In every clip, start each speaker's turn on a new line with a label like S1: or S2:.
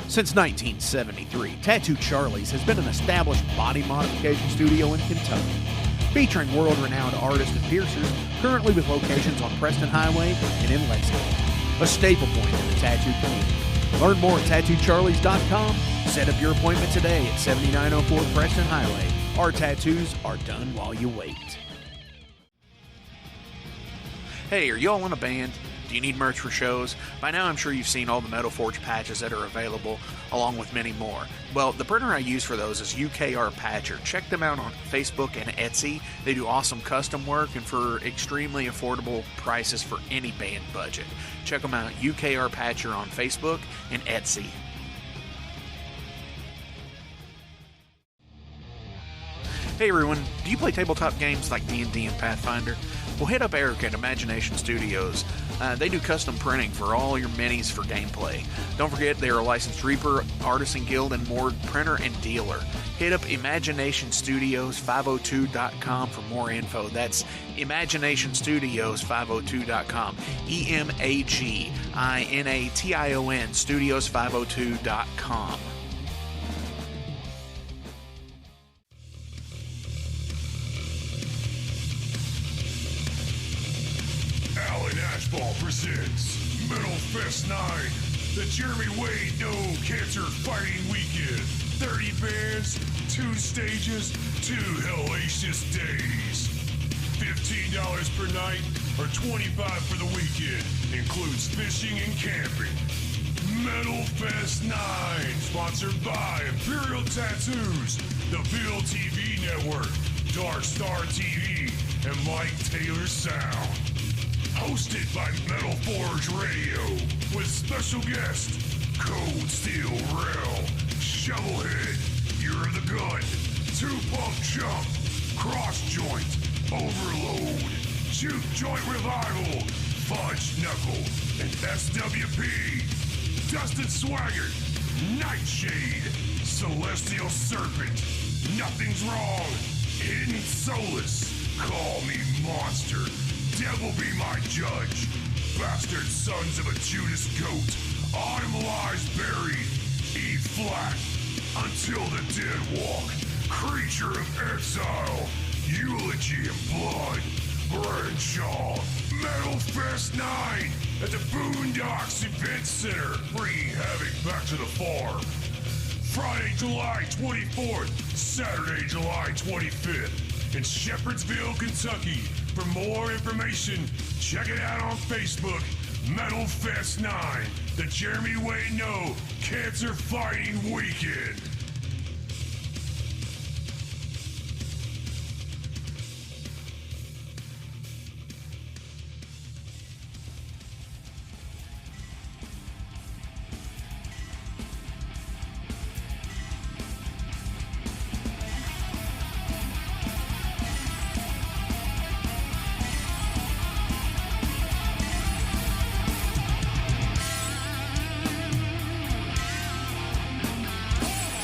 S1: Since 1973, Tattoo Charlie's has been an established body modification studio in Kentucky, featuring world-renowned artists and piercers, currently with locations on Preston Highway and in Lexington, a staple point in the tattoo community. Learn more at TattooCharlies.com. Set up your appointment today at 7904 Preston Highway. Our tattoos are done while you wait. Hey, are y'all in a band? Do you need merch for shows? By now I'm sure you've seen all the Metal Forge patches that are available, along with many more. Well, the printer I use for those is UKR Patcher. Check them out on Facebook and Etsy. They do awesome custom work and for extremely affordable prices for any band budget. Check them out, UKR Patcher on Facebook and Etsy. Hey everyone, do you play tabletop games like D&D and Pathfinder? Well, hit up Eric at Imagination Studios. They do custom printing for all your minis for gameplay. Don't forget, they are a licensed Reaper, Artisan Guild, and Moored printer and dealer. Hit up ImaginationStudios502.com for more info. That's ImaginationStudios502.com. EMAGINATION Studios502.com.
S2: Ashball presents Metal Fest 9, the Jeremy Wade No Cancer Fighting Weekend. 30 bands, 2 stages, 2 hellacious days. $15 per night or $25 for the weekend. Includes fishing and camping. Metal Fest 9, sponsored by Imperial Tattoos, the Bill TV Network, Dark Star TV, and Mike Taylor Sound. Hosted by Metal Forge Radio, with special guest, Cold Steel Rail, Shovelhead, Year of the Gun, 2-Pump Jump, Cross Joint, Overload, Juke Joint Revival, Fudge Knuckle, and SWP, Dustin Swaggart, Nightshade, Celestial Serpent, Nothing's Wrong, Hidden Solace, Call Me Monster, Devil Be My Judge, Bastard Sons of a Judas Goat, Automalized Buried, E Flat, Until the Dead Walk, Creature of Exile, Eulogy and Blood, Bradshaw, Metal Fest 9 at the Boondocks Event Center, bringing havoc back to the farm. Friday, July 24th, Saturday, July 25th. In Shepherdsville, Kentucky. For more information, check it out on Facebook, Metal Fest 9, the Jeremy Wade No Cancer Fighting Weekend.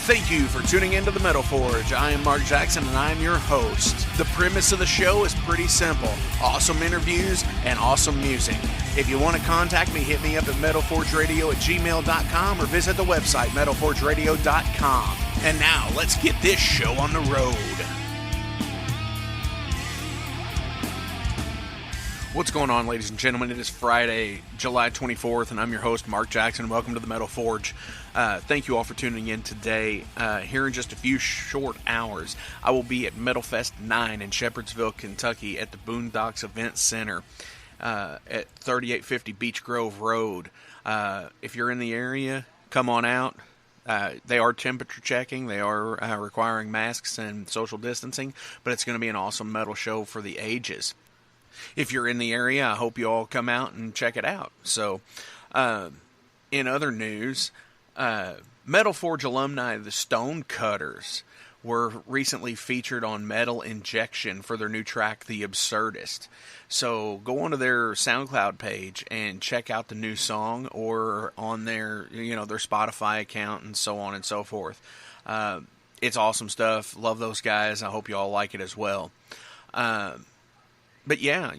S1: Thank you for tuning into the Metal Forge. I am Mark Jackson and I am your host. The premise of the show is pretty simple. Awesome interviews and awesome music. If you want to contact me, hit me up at metalforgeradio@gmail.com or visit the website metalforgeradio.com. And now, let's get this show on the road. What's going on, ladies and gentlemen? It is Friday, July 24th, and I'm your host, Mark Jackson. Welcome to the Metal Forge. Thank you all for tuning in today. Here in just a few short hours, I will be at Metal Fest 9 in Shepherdsville, Kentucky at the Boondocks Event Center at 3850 Beech Grove Road. If you're in the area, come on out. They are temperature checking. They are requiring masks and social distancing, but it's going to be an awesome metal show for the ages. If you're in the area, I hope you all come out and check it out. So, in other news, Metal Forge alumni, the Stonecutters, were recently featured on Metal Injection for their new track, The Absurdist. So go onto their SoundCloud page and check out the new song, or on their, their Spotify account and so on and so forth. It's awesome stuff. Love those guys. I hope you all like it as well. But yeah,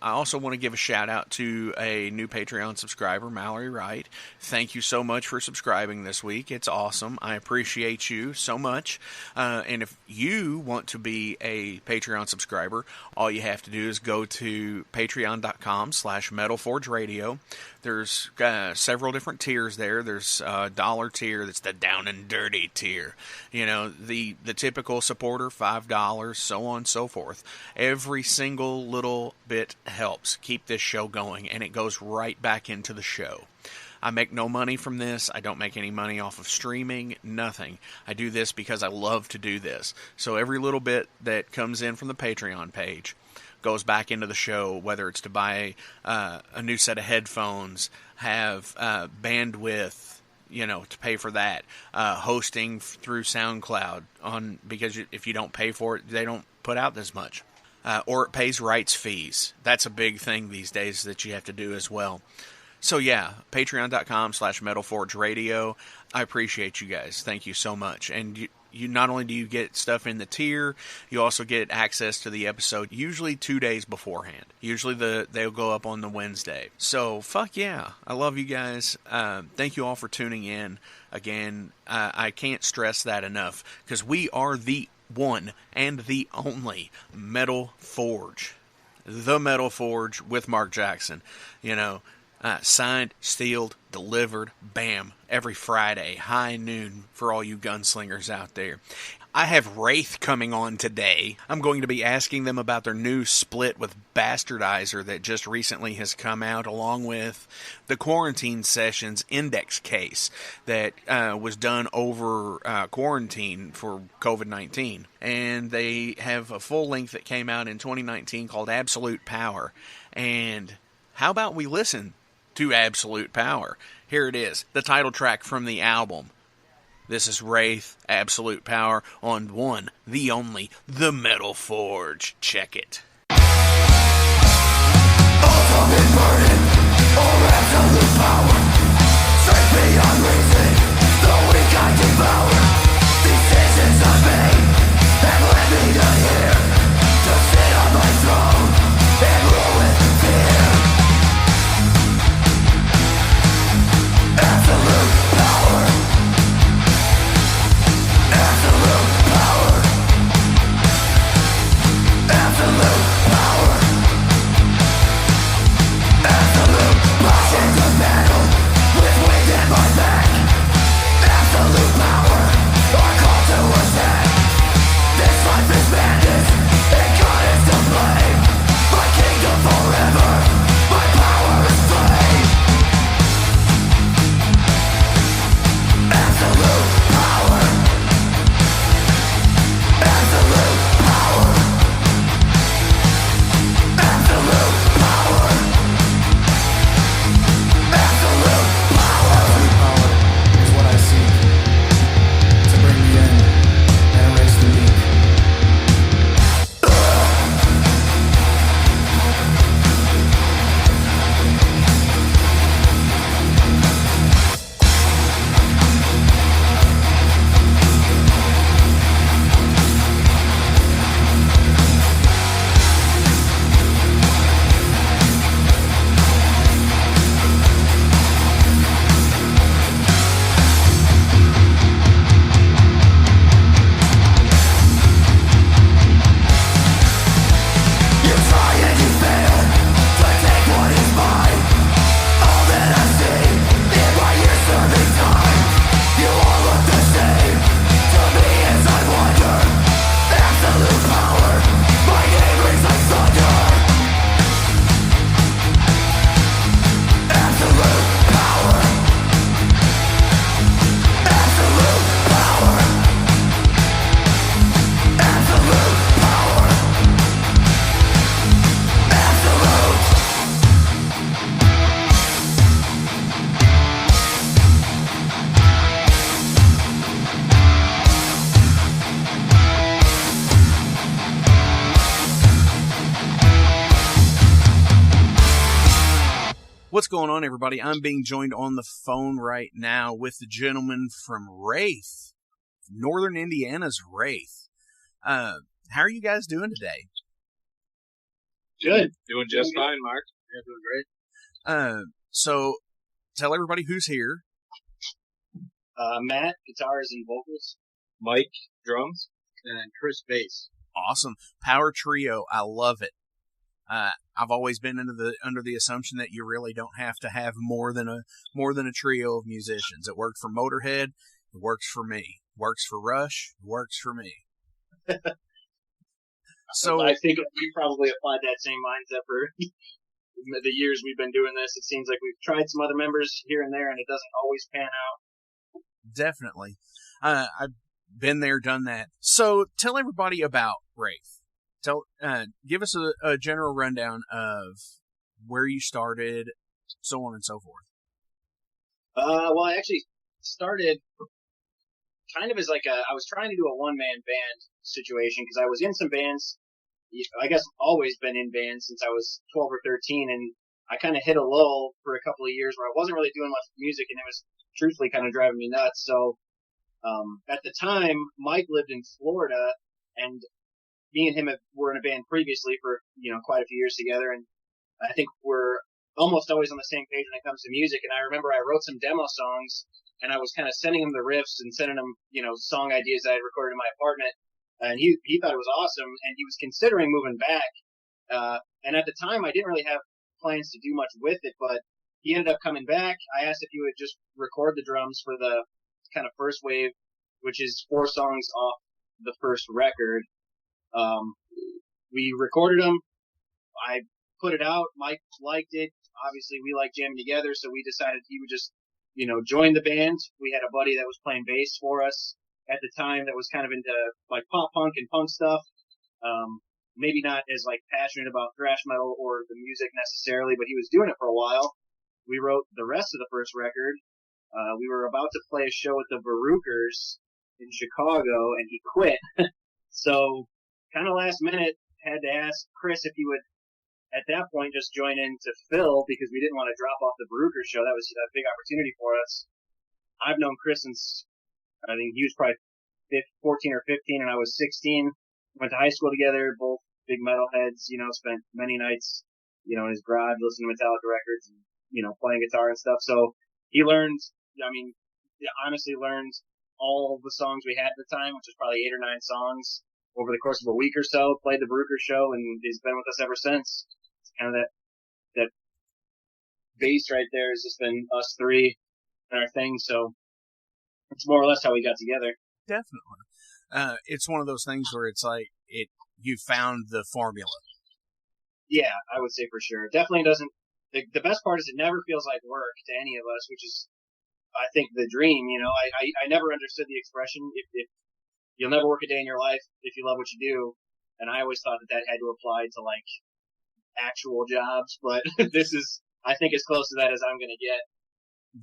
S1: I also want to give a shout out to a new Patreon subscriber, Mallory Wright. Thank you so much for subscribing this week. It's awesome. I appreciate you so much. And if you want to be a Patreon subscriber, all you have to do is go to patreon.com/metalforgeradio. There's several different tiers there. There's a dollar tier, that's the down and dirty tier. The typical supporter, $5, so on and so forth. Every single little bit helps keep this show going, and it goes right back into the show. I make no money from this. I don't make any money off of streaming, nothing. I do this because I love to do this. So every little bit that comes in from the Patreon page goes back into the show, whether it's to buy a new set of headphones, have bandwidth, to pay for that, hosting through SoundCloud, because if you don't pay for it, they don't put out this much. Or it pays rights fees. That's a big thing these days that you have to do as well. So yeah, patreon.com/metalforgeradio. I appreciate you guys. Thank you so much. And you not only do you get stuff in the tier, you also get access to the episode usually 2 days beforehand. Usually they'll go up on the Wednesday. So fuck yeah, I love you guys. Thank you all for tuning in. Again, I can't stress that enough, because we are the one and the only Metal Forge. The Metal Forge with Mark Jackson. Signed, sealed, delivered, bam, every Friday, high noon, for all you gunslingers out there. I have Wraith coming on today. I'm going to be asking them about their new split with Bastardizer that just recently has come out, along with the Quarantine Sessions index case that was done over quarantine for COVID-19. And they have a full length that came out in 2019 called Absolute Power. And how about we listen to Absolute Power? Here it is, the title track from the album. This is Wraith, Absolute Power, on one, the only, the Metal Forge. Check it.
S3: Ultimate burden, or absolute power. Strength beyond reason, the weak I devour. Decisions I made have led me to here, to sit on my throne and rule with fear. Absolute power. Absolute power. Absolute power. Absolute power. Chains of metal with wind in my back. Absolute power. Our call to attack. This life is madness, and God is to blame. My kingdom forever. My power is flame. Absolute power. Absolute power. Absolute power. Absolute power.
S4: Absolute power is what I seek, to bring the end and erase the weak.
S3: You try and you fail to take what is mine. All that I see in my years serving time. You all look the same to me as I wonder. Absolute power, my name rings like thunder. Absolute power. Absolute power. Absolute power. Absolute.
S1: What's going on, everybody? I'm being joined on the phone right now with the gentleman from Wraith, Northern Indiana's Wraith. How are you guys doing today?
S5: Good.
S6: Doing just fine, Mark.
S5: Yeah, doing great.
S1: So tell everybody who's here.
S5: Matt, guitars and vocals.
S6: Mike, drums.
S5: And Chris, bass.
S1: Awesome. Power trio. I love it. I've always been under the assumption that you really don't have to have more than a trio of musicians. It worked for Motorhead. It works for me. Works for Rush. Works for me. So
S5: I think we probably applied that same mindset for the years we've been doing this. It seems like we've tried some other members here and there, and it doesn't always pan out.
S1: Definitely. I've been there, done that. So tell everybody about Wraith. Give us a general rundown of where you started, so on and so forth.
S5: Well, I actually started kind of as I was trying to do a one-man band situation because I was in some bands. I guess always been in bands since I was 12 or 13, and I kind of hit a lull for a couple of years where I wasn't really doing much music, and it was truthfully kind of driving me nuts. So at the time, Mike lived in Florida, and me and him were in a band previously for quite a few years together, and I think we're almost always on the same page when it comes to music. And I remember I wrote some demo songs, and I was kind of sending him the riffs and sending him song ideas that I had recorded in my apartment. And he thought it was awesome, and he was considering moving back. And at the time, I didn't really have plans to do much with it, but he ended up coming back. I asked if he would just record the drums for the kind of first wave, which is 4 songs off the first record. We recorded them. I put it out. Mike liked it. Obviously, we like jamming together, so we decided he would just, join the band. We had a buddy that was playing bass for us at the time that was kind of into like pop punk and punk stuff. Maybe not as passionate about thrash metal or the music necessarily, but he was doing it for a while. We wrote the rest of the first record. We were about to play a show at the Barookers in Chicago, and he quit. So kind of last minute, had to ask Chris if he would, at that point, just join in to fill because we didn't want to drop off the Barookers show. That was a big opportunity for us. I've known Chris since I think he was probably 14 or 15, and I was 16. Went to high school together, both big metalheads, spent many nights, in his garage listening to Metallica records and, playing guitar and stuff. So he learned, honestly learned all the songs we had at the time, which was probably 8 or 9 songs over the course of a week or so, played the Brooker show, and he's been with us ever since. It's kind of that bass right there has just been us 3 and our thing. So it's more or less how we got together.
S1: Definitely. It's one of those things where it's you found the formula.
S5: Yeah, I would say for sure. Definitely doesn't, the best part is it never feels like work to any of us, which is, I think, the dream. I never understood the expression, if you'll never work a day in your life if you love what you do. And I always thought that had to apply to actual jobs, but this is, I think, as close to that as I'm going to get.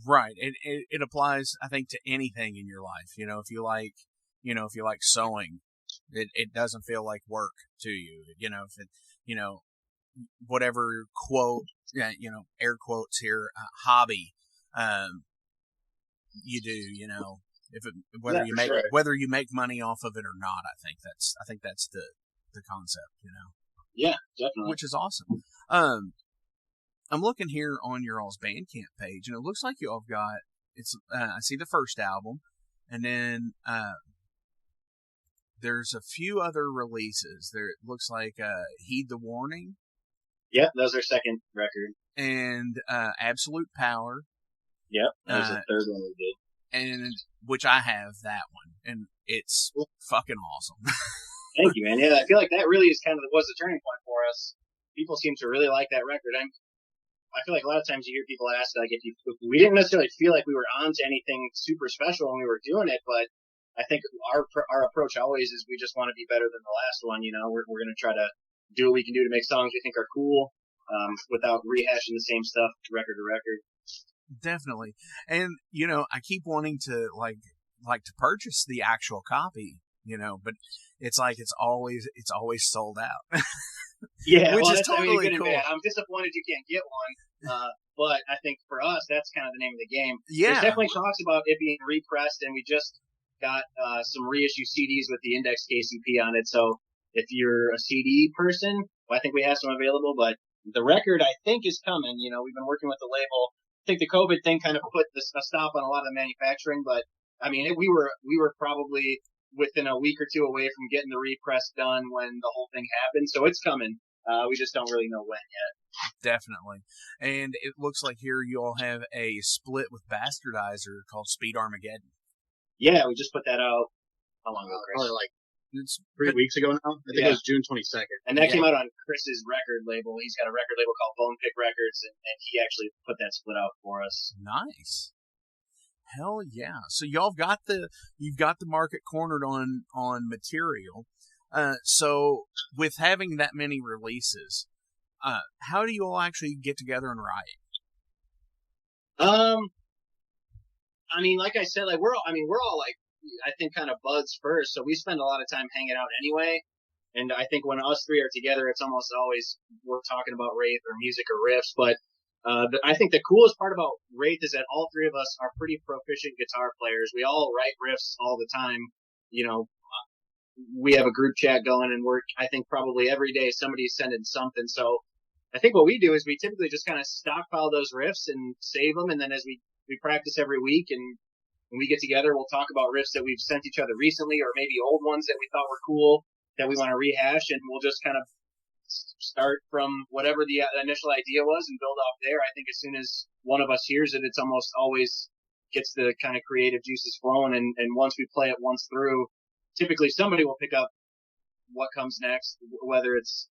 S1: Right. It applies, I think, to anything in your life. If you like sewing, it doesn't feel like work to you. Whatever quote, air quotes here, hobby, you do, whether you make money off of it or not. I think that's the concept,
S5: Yeah, definitely.
S1: Which is awesome. I'm looking here on your all's Bandcamp page, and it looks like you all got I see the first album, and then there's a few other releases. There it looks like Heed the Warning.
S5: Yep, that was our second record.
S1: And Absolute Power.
S5: Yep, that was the third one we did.
S1: And which I have that one, and it's fucking awesome.
S5: Thank you, man. Yeah, I feel like that really is was the turning point for us. People seem to really like that record. I feel like a lot of times you hear people ask, if we didn't necessarily feel like we were onto anything super special when we were doing it, but I think our approach always is we just want to be better than the last one. We're going to try to do what we can do to make songs we think are cool, without rehashing the same stuff record to record.
S1: Definitely. And, I keep wanting to like to purchase the actual copy, but it's always sold out.
S5: Yeah,
S1: which
S5: well,
S1: is
S5: that's
S1: totally
S5: good
S1: cool.
S5: and bad. I'm disappointed you can't get one. But I think for us, that's kind of the name of the game.
S1: Yeah.
S5: There's definitely talks about it being repressed, and we just got some reissue CDs with the index KCP on it. So if you're a CD person, I think we have some available, but the record I think is coming. We've been working with the label. I think the COVID thing kind of put a stop on a lot of the manufacturing, but I mean, we were probably within a week or two away from getting the repress done when the whole thing happened. So it's coming. We just don't really know when yet.
S1: Definitely. And it looks like here you all have a split with Bastardizer called Speed Armageddon.
S5: Yeah, we just put that out. How long ago, Chris?
S7: Probably like
S1: It's
S7: 3 weeks ago now. I think it was June 22nd.
S5: And that came out on Chris's record label. He's got a record label called Bone Pick Records, and he actually put that split out for us.
S1: nice. Hell yeah. So you've got the market cornered on material. So with having that many releases, how do you all actually get together and write?
S5: I mean, like I said, like we're all like, I think kind of buds first, so we spend a lot of time hanging out anyway. And I think when us three are together, it's almost always we're talking about Wraith or music or riffs. But I think the coolest part about Wraith is that all three of us are pretty proficient guitar players. We all write riffs all the time. We have a group chat going, and I think probably every day somebody's sending something. So I think what we do is we typically just kind of stockpile those riffs and save them, and then as we practice every week and when we get together, we'll talk about riffs that we've sent each other recently or maybe old ones that we thought were cool that we want to rehash, and we'll just kind of start from whatever the initial idea was and build off there. I think as soon as one of us hears it, it's almost always gets the kind of creative juices flowing, and once we play it once through, typically somebody will pick up what comes next, whether it's,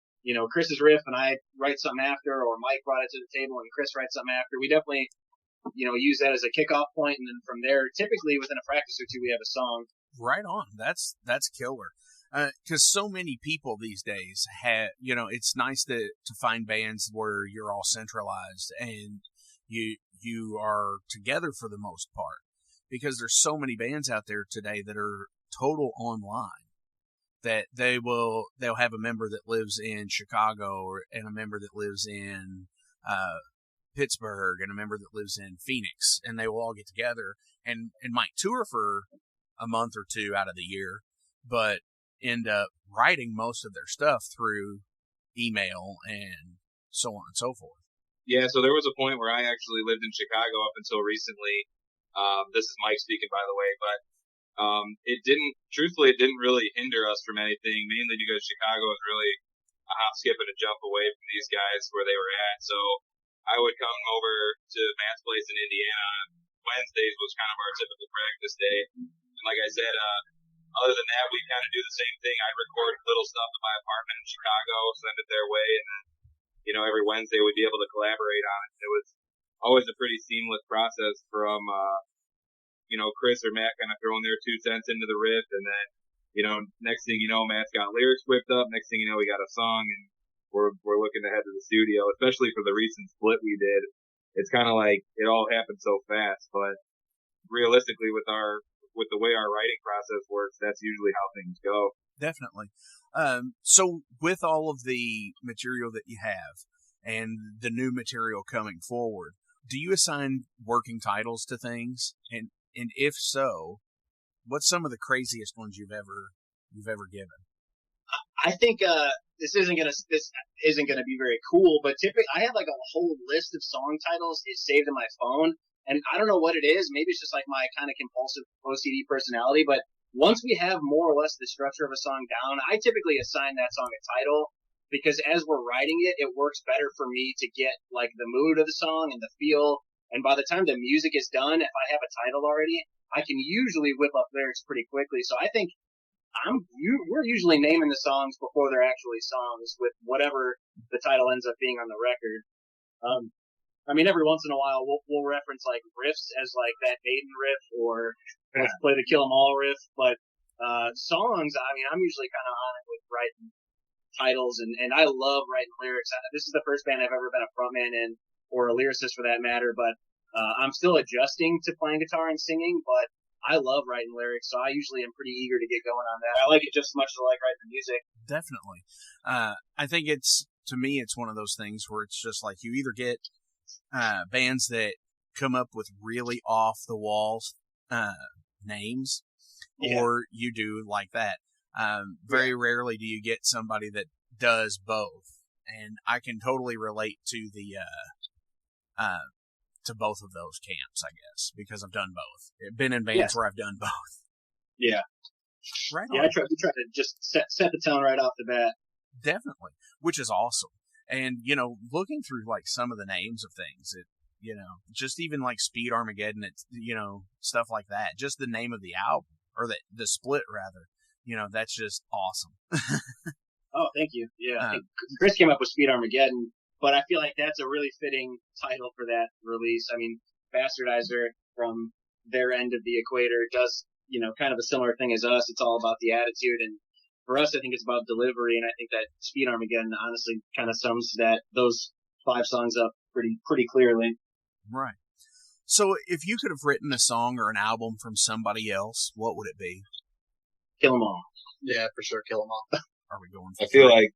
S5: Chris's riff and I write something after, or Mike brought it to the table and Chris writes something after. We definitely use that as a kickoff point, and then from there, typically within a practice or two, we have a song.
S1: Right on. That's killer. Because so many people these days have, it's nice to find bands where you're all centralized and you are together for the most part. Because there's so many bands out there today that are total online. That they'll have a member that lives in Chicago and a member that lives in Pittsburgh and a member that lives in Phoenix, and they will all get together and might tour for a month or two out of the year, but end up writing most of their stuff through email and so on and so forth.
S6: Yeah, so there was a point where I actually lived in Chicago up until recently. This is Mike speaking, by the way, but it didn't really hinder us from anything, mainly because Chicago is really a hop, skip, and a jump away from these guys where they were at. So I would come over to Matt's place in Indiana. Wednesdays was kind of our typical practice day. And like I said, other than that, we kind of do the same thing. I'd record little stuff in my apartment in Chicago, send it their way, and then, every Wednesday we'd be able to collaborate on it. It was always a pretty seamless process from, Chris or Matt kind of throwing their 2 cents into the riff, and then, next thing you know, Matt's got lyrics whipped up. Next thing you know, we got a song, and we're looking to head to the studio, especially for the recent split we did. It's kind of like it all happened so fast, but realistically with the way our writing process works, that's usually how things go.
S1: Definitely. So with all of the material that you have and the new material coming forward, do you assign working titles to things? And if so, what's some of the craziest ones you've ever given?
S5: I think this isn't gonna be very cool, but typically I have like a whole list of song titles saved in my phone, and I don't know what it is. Maybe it's just like my kind of compulsive OCD personality, but once we have more or less the structure of a song down, I typically assign that song a title, because as we're writing it, it works better for me to get like the mood of the song and the feel. And by the time the music is done, if I have a title already, I can usually whip up lyrics pretty quickly. So I think we're usually naming the songs before they're actually songs, with whatever the title ends up being on the record. Every once in a while we'll reference like riffs as like that Maiden riff or let's play the Kill 'Em All riff, but songs, I'm usually kind of on it with writing titles, and I love writing lyrics. This is the first band I've ever been a frontman in, or a lyricist for that matter, but I'm still adjusting to playing guitar and singing, but I love writing lyrics, so I usually am pretty eager to get going on that. I like it just as much as I like writing the music.
S1: Definitely. I think to me, it's one of those things where it's just like you either get bands that come up with really off-the-walls names, or you do like that. Very rarely do you get somebody that does both. and I can totally relate to the to both of those camps, I guess, because I've done both. I've been in bands where I've done both.
S5: Yeah.
S1: Right.
S5: Yeah, we try to just set the tone right off the bat.
S1: Definitely, which is awesome. And, looking through, like, some of the names of things, just even, like, Speed Armageddon, it's, stuff like that. Just the name of the album, or the split, rather, that's just awesome.
S5: Oh, thank you. Yeah. Chris came up with Speed Armageddon, but I feel like that's a really fitting title for that release. I mean, Bastardizer, from their end of the equator, does, kind of a similar thing as us. It's all about the attitude, and for us, I think it's about delivery, and I think that Speed Armageddon honestly kind of sums those 5 songs up pretty clearly.
S1: Right. So if you could have written a song or an album from somebody else, what would it be?
S5: Kill 'em all.
S7: Yeah, for sure, kill them all.
S1: Are we going for
S6: I feel
S1: 3?
S6: like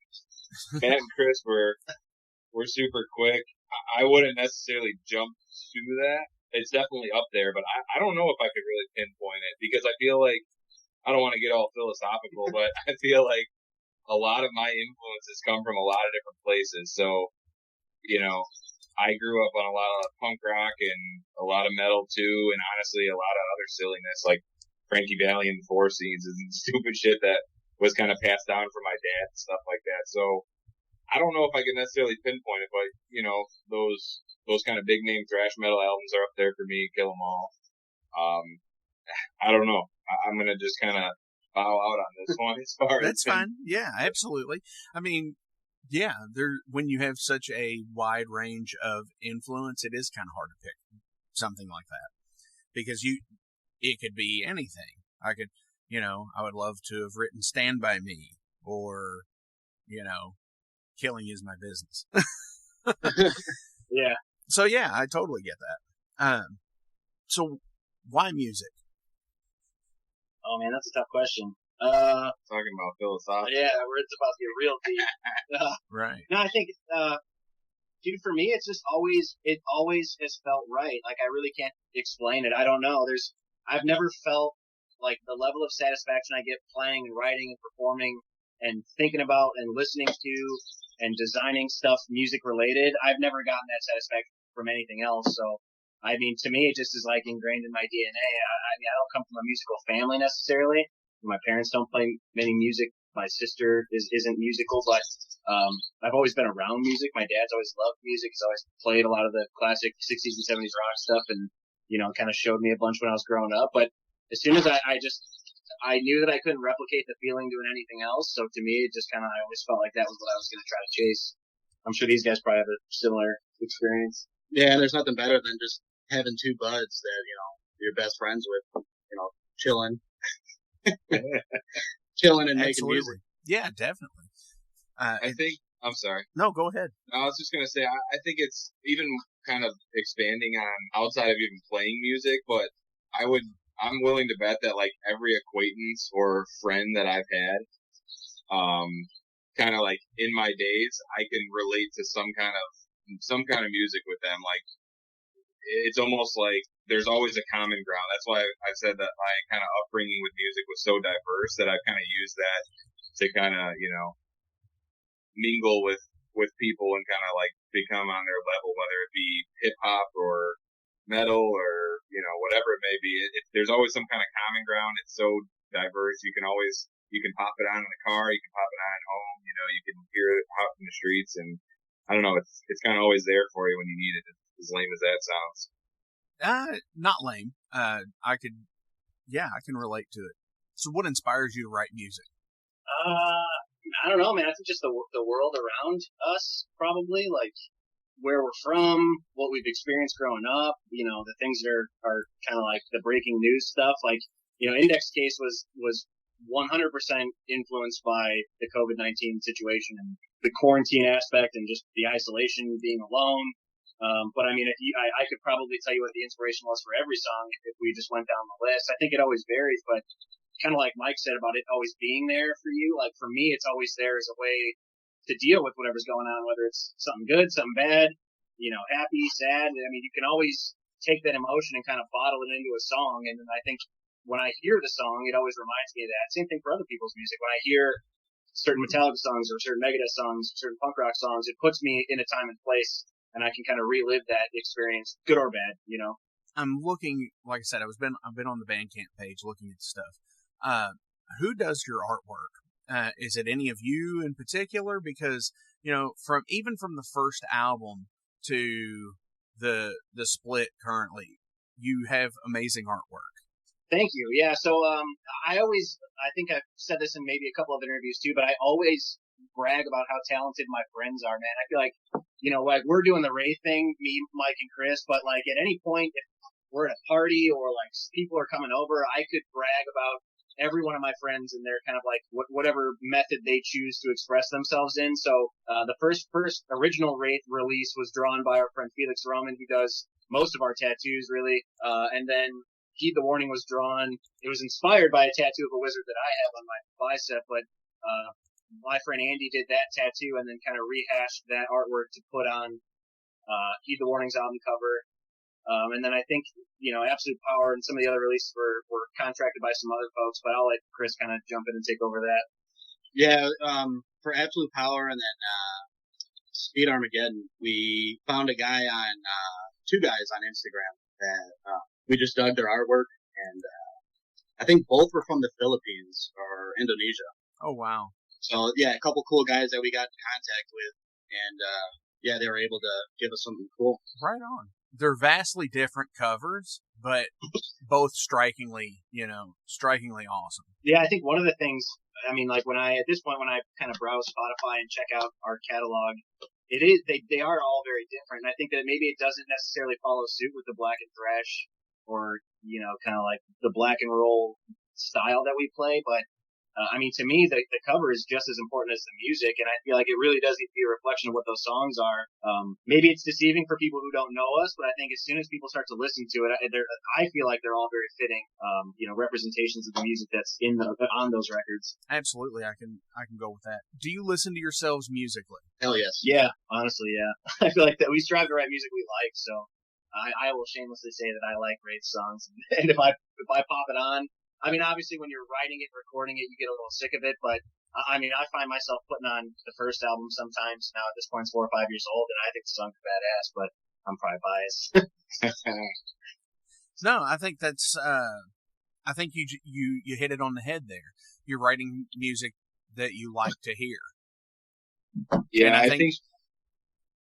S6: Matt and Chris we're super quick. I wouldn't necessarily jump to that. It's definitely up there, but I don't know if I could really pinpoint it, because I feel like, I don't want to get all philosophical, but I feel like a lot of my influences come from a lot of different places. So, I grew up on a lot of punk rock and a lot of metal too, and honestly a lot of other silliness like Frankie Valli and the Four Seasons and stupid shit that was kind of passed down from my dad and stuff like that. So I don't know if I can necessarily pinpoint it, but those kind of big name thrash metal albums are up there for me. Kill 'em all. I don't know. I'm gonna just kind of bow out on this one as far as
S1: that's fine. Yeah, absolutely. I mean, yeah, when you have such a wide range of influence, it is kind of hard to pick something like that, because it could be anything. I could, I would love to have written "Stand by Me" or, "Killing Is My Business."
S5: Yeah.
S1: So yeah, I totally get that. So why music?
S5: Oh man, that's a tough question.
S6: talking about philosophy.
S5: Yeah, where it's about the real deep.
S1: Right.
S5: No, I think, dude, for me, it always has felt right. Like, I really can't explain it. I don't know. I've never felt like the level of satisfaction I get playing and writing and performing and thinking about and listening to and designing stuff music related. I've never gotten that satisfaction from anything else. So, I mean, to me, it just is like ingrained in my DNA. I mean, I don't come from a musical family necessarily. My parents don't play many music. My sister isn't musical, but I've always been around music. My dad's always loved music. He's always played a lot of the classic 60s and 70s rock stuff, and kind of showed me a bunch when I was growing up. But as soon as I knew that I couldn't replicate the feeling doing anything else. So to me, it just kind of, I always felt like that was what I was going to try to chase. I'm sure these guys probably have a similar experience.
S7: Yeah, and there's nothing better than just having 2 buds that, you're best friends with, chilling. Chilling and making music.
S1: Yeah, definitely.
S6: I'm sorry.
S1: No, go ahead.
S6: I was just going to say, I think it's even kind of expanding on outside of even playing music, but I'm willing to bet that like every acquaintance or friend that I've had, kind of like in my days, I can relate to some kind of music with them. Like, it's almost like there's always a common ground. That's why I said that my kind of upbringing with music was so diverse that I've kind of used that to kind of, mingle with people and kind of like become on their level, whether it be hip hop or metal or, whatever it may be. There's always some kind of common ground. It's so diverse. You can pop it on in the car. You can pop it on at home. You can hear it out in the streets. And I don't know, it's kind of always there for you when you need it, as lame as that sounds.
S1: Not lame. I can relate to it. So what inspires you to write music?
S5: I don't know, man. I think just the world around us, probably, like where we're from, what we've experienced growing up, the things that are kind of like the breaking news stuff. Like, Index Case was 100% influenced by the COVID-19 situation and the quarantine aspect and just the isolation, being alone. But I mean, I could probably tell you what the inspiration was for every song if we just went down the list. I think it always varies, but kind of like Mike said about it always being there for you. Like for me, it's always there as a way to deal with whatever's going on, whether it's something good, something bad, happy, sad. I mean, you can always take that emotion and kind of bottle it into a song. And then I think when I hear the song, it always reminds me of that. Same thing for other people's music. When I hear certain Metallica songs or certain Megadeth songs, or certain punk rock songs, it puts me in a time and place, and I can kind of relive that experience, good or bad, you know.
S1: I'm looking, like I said, I've been on the Bandcamp page looking at stuff. Who does your artwork? Is it any of you in particular? Because, you know, from the first album to the split currently, you have amazing artwork.
S5: Thank you. Yeah. So, I think I've said this in maybe a couple of interviews too, but I always brag about how talented my friends are, man. I feel like, you know, like we're doing the Wraith thing, me, Mike, and Chris, but like at any point, if we're at a party or like people are coming over, I could brag about every one of my friends and their kind of like whatever method they choose to express themselves in. So, the first original Wraith release was drawn by our friend Felix Roman, who does most of our tattoos really. And then Heed the Warning was drawn. It was inspired by a tattoo of a wizard that I have on my bicep, but my friend Andy did that tattoo and then kind of rehashed that artwork to put on Heed the Warning's album cover. And then I think, you know, Absolute Power and some of the other releases were contracted by some other folks, but I'll let Chris kind of jump in and take over that.
S7: Yeah, for Absolute Power and then Speed Armageddon, we found a guy on two guys on Instagram that we just dug their artwork, and I think both were from the Philippines or Indonesia.
S1: Oh, wow.
S7: So, yeah, a couple cool guys that we got in contact with, and yeah, they were able to give us something cool.
S1: Right on. They're vastly different covers, but both strikingly awesome.
S5: Yeah, I think one of the things, I mean, like at this point when I kind of browse Spotify and check out our catalog, they are all very different. And I think that maybe it doesn't necessarily follow suit with the Black and Thrash or, you know, kind of like the black and roll style that we play. But, I mean, to me, the cover is just as important as the music. And I feel like it really does need to be a reflection of what those songs are. Maybe it's deceiving for people who don't know us, but I think as soon as people start to listen to it, I feel like they're all very fitting, you know, representations of the music that's on those records.
S1: Absolutely. I can go with that. Do you listen to yourselves musically?
S7: Hell yes.
S5: Yeah, honestly, yeah. I feel like that we strive to write music we like, so I will shamelessly say that I like Wraith songs. And if I pop it on, I mean, obviously when you're writing it, recording it, you get a little sick of it, but I mean, I find myself putting on the first album sometimes. Now at this point, it's 4 or 5 years old, and I think the songs are badass, but I'm probably biased.
S1: No, I think that's, I think you hit it on the head there. You're writing music that you like to hear.
S6: Yeah,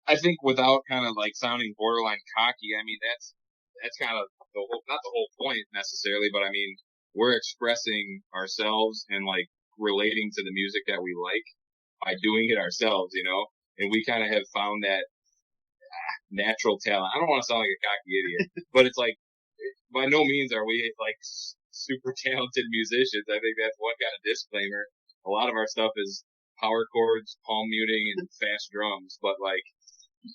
S6: I think without kind of like sounding borderline cocky, I mean, that's kind of not the whole point necessarily, but I mean, we're expressing ourselves and like relating to the music that we like by doing it ourselves, you know, and we kind of have found that natural talent. I don't want to sound like a cocky idiot, but it's like, by no means are we like super talented musicians. I think that's one kind of disclaimer. A lot of our stuff is power chords, palm muting, and fast drums, but like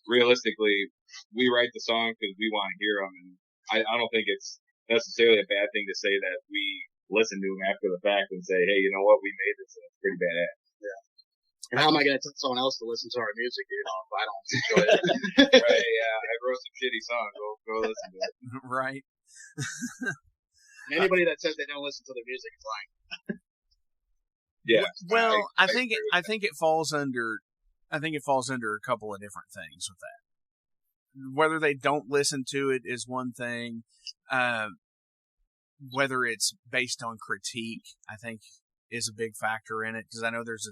S6: realistically, we write the song because we want to hear them, and I don't think it's necessarily a bad thing to say that we listen to them after the fact and say, hey, you know what, we made this, and it's pretty badass.
S7: Yeah. And how am I going to tell someone else to listen to our music, you know, if I don't enjoy it?
S6: Right, yeah, I wrote some shitty songs. Go listen to it.
S1: Right.
S7: And anybody that says they don't listen to the music is lying.
S6: Yeah.
S1: Well, I think it falls under a couple of different things with that. Whether they don't listen to it is one thing. Whether it's based on critique, I think, is a big factor in it. Because I know there's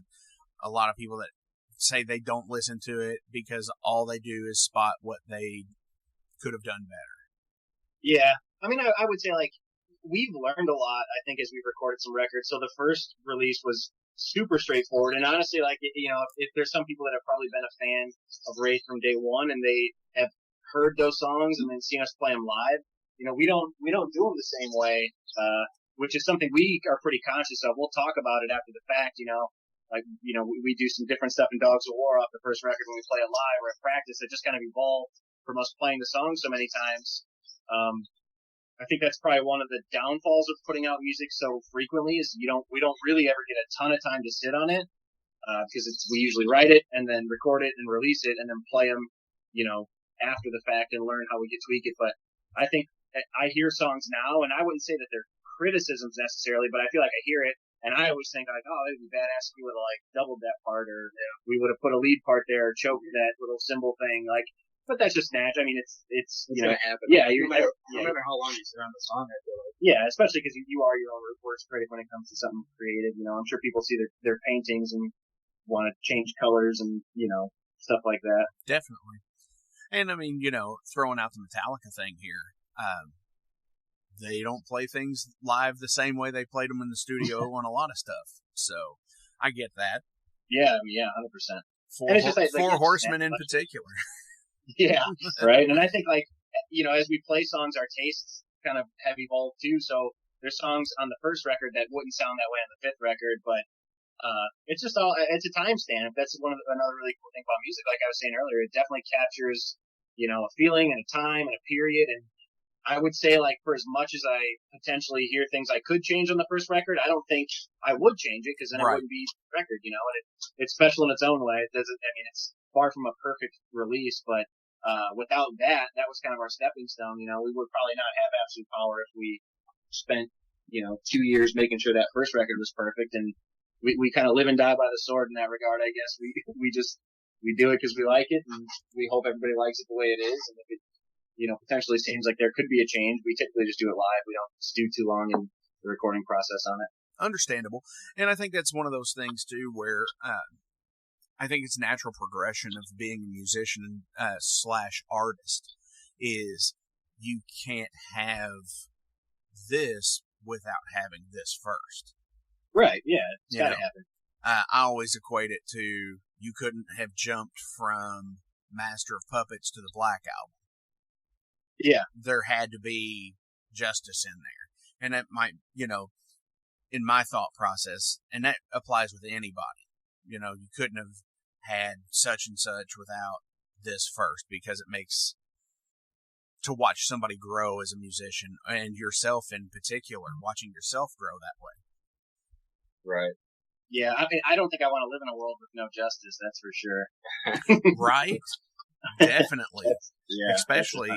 S1: a lot of people that say they don't listen to it because all they do is spot what they could have done better.
S5: Yeah. I mean, I would say, like, we've learned a lot, I think, as we've recorded some records. So the first release was super straightforward. And honestly, like, you know, if there's some people that have probably been a fan of Wraith from day one and they have heard those songs and then seen us play them live, you know, we don't do them the same way, which is something we are pretty conscious of. We'll talk about it after the fact, you know, like, you know, we do some different stuff in Dogs of War off the first record when we play it live or at practice. It just kind of evolved from us playing the song so many times. I think that's probably one of the downfalls of putting out music so frequently is we don't really ever get a ton of time to sit on it, because we usually write it and then record it and release it and then play them, you know, after the fact and learn how we can tweak it. But I think I hear songs now, and I wouldn't say that they're criticisms necessarily, but I feel like I hear it And I always think like, oh, it'd be badass if we would have like doubled that part, or we would have put a lead part there, or choked that little cymbal thing. Like, but that's just natural. I mean, it's you know,
S7: gonna happen.
S5: yeah,
S7: no matter how long you sit on the song, I feel like.
S5: yeah, especially because you are your own worst critic when it comes to something creative. You know, I'm sure people see their paintings and want to change colors and stuff like that.
S1: Definitely. And I mean, throwing out the Metallica thing here, they don't play things live the same way they played them in the studio on a lot of stuff. So I get that.
S5: Yeah, 100%. And it's just like
S1: Four Horsemen in particular.
S5: Yeah, right. And I think as we play songs, our tastes kind of have evolved too. So there's songs on the first record that wouldn't sound that way on the fifth record, but it's just it's a timestamp. That's another really cool thing about music. Like I was saying earlier, it definitely captures, a feeling and a time and a period. And I would say, like, for as much as I potentially hear things I could change on the first record, I don't think I would change it, because then it wouldn't be a record, and it's special in its own way. It doesn't, I mean, it's far from a perfect release, but without that was kind of our stepping stone. We would probably not have Absolute Power if we spent, 2 years making sure that first record was perfect. And we kind of live and die by the sword in that regard, I guess. We do it because we like it, and we hope everybody likes it the way it is. And if it, potentially seems like there could be a change, we typically just do it live. We don't stew too long in the recording process on it.
S1: Understandable. And I think that's one of those things too where I think it's natural progression of being a musician slash artist is you can't have this without having this first.
S5: Right, yeah, it's got to happen.
S1: I always equate it to you couldn't have jumped from Master of Puppets to the Black Album.
S5: Yeah.
S1: There had to be justice in there. And that might, in my thought process, and that applies with anybody, you couldn't have had such and such without this first, because it makes, to watch somebody grow as a musician, and yourself in particular, watching yourself grow that way.
S6: Right.
S5: Yeah, I mean, I don't think I want to live in a world with no justice, that's for sure.
S1: Right? Definitely.
S5: Yeah,
S1: especially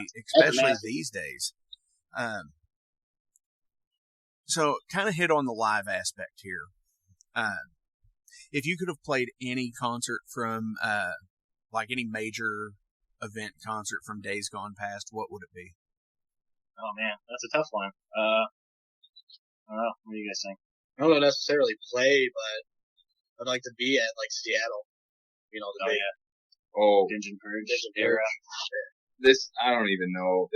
S1: these days. So kind of hit on the live aspect here. If you could have played any concert from, like any major event concert from days gone past, what would it be?
S5: Oh man, that's a tough one. I don't know. What do you guys think?
S7: I don't necessarily play, but I'd like to be at like Seattle.
S5: Dungeon Purge era.
S6: This, I don't even know.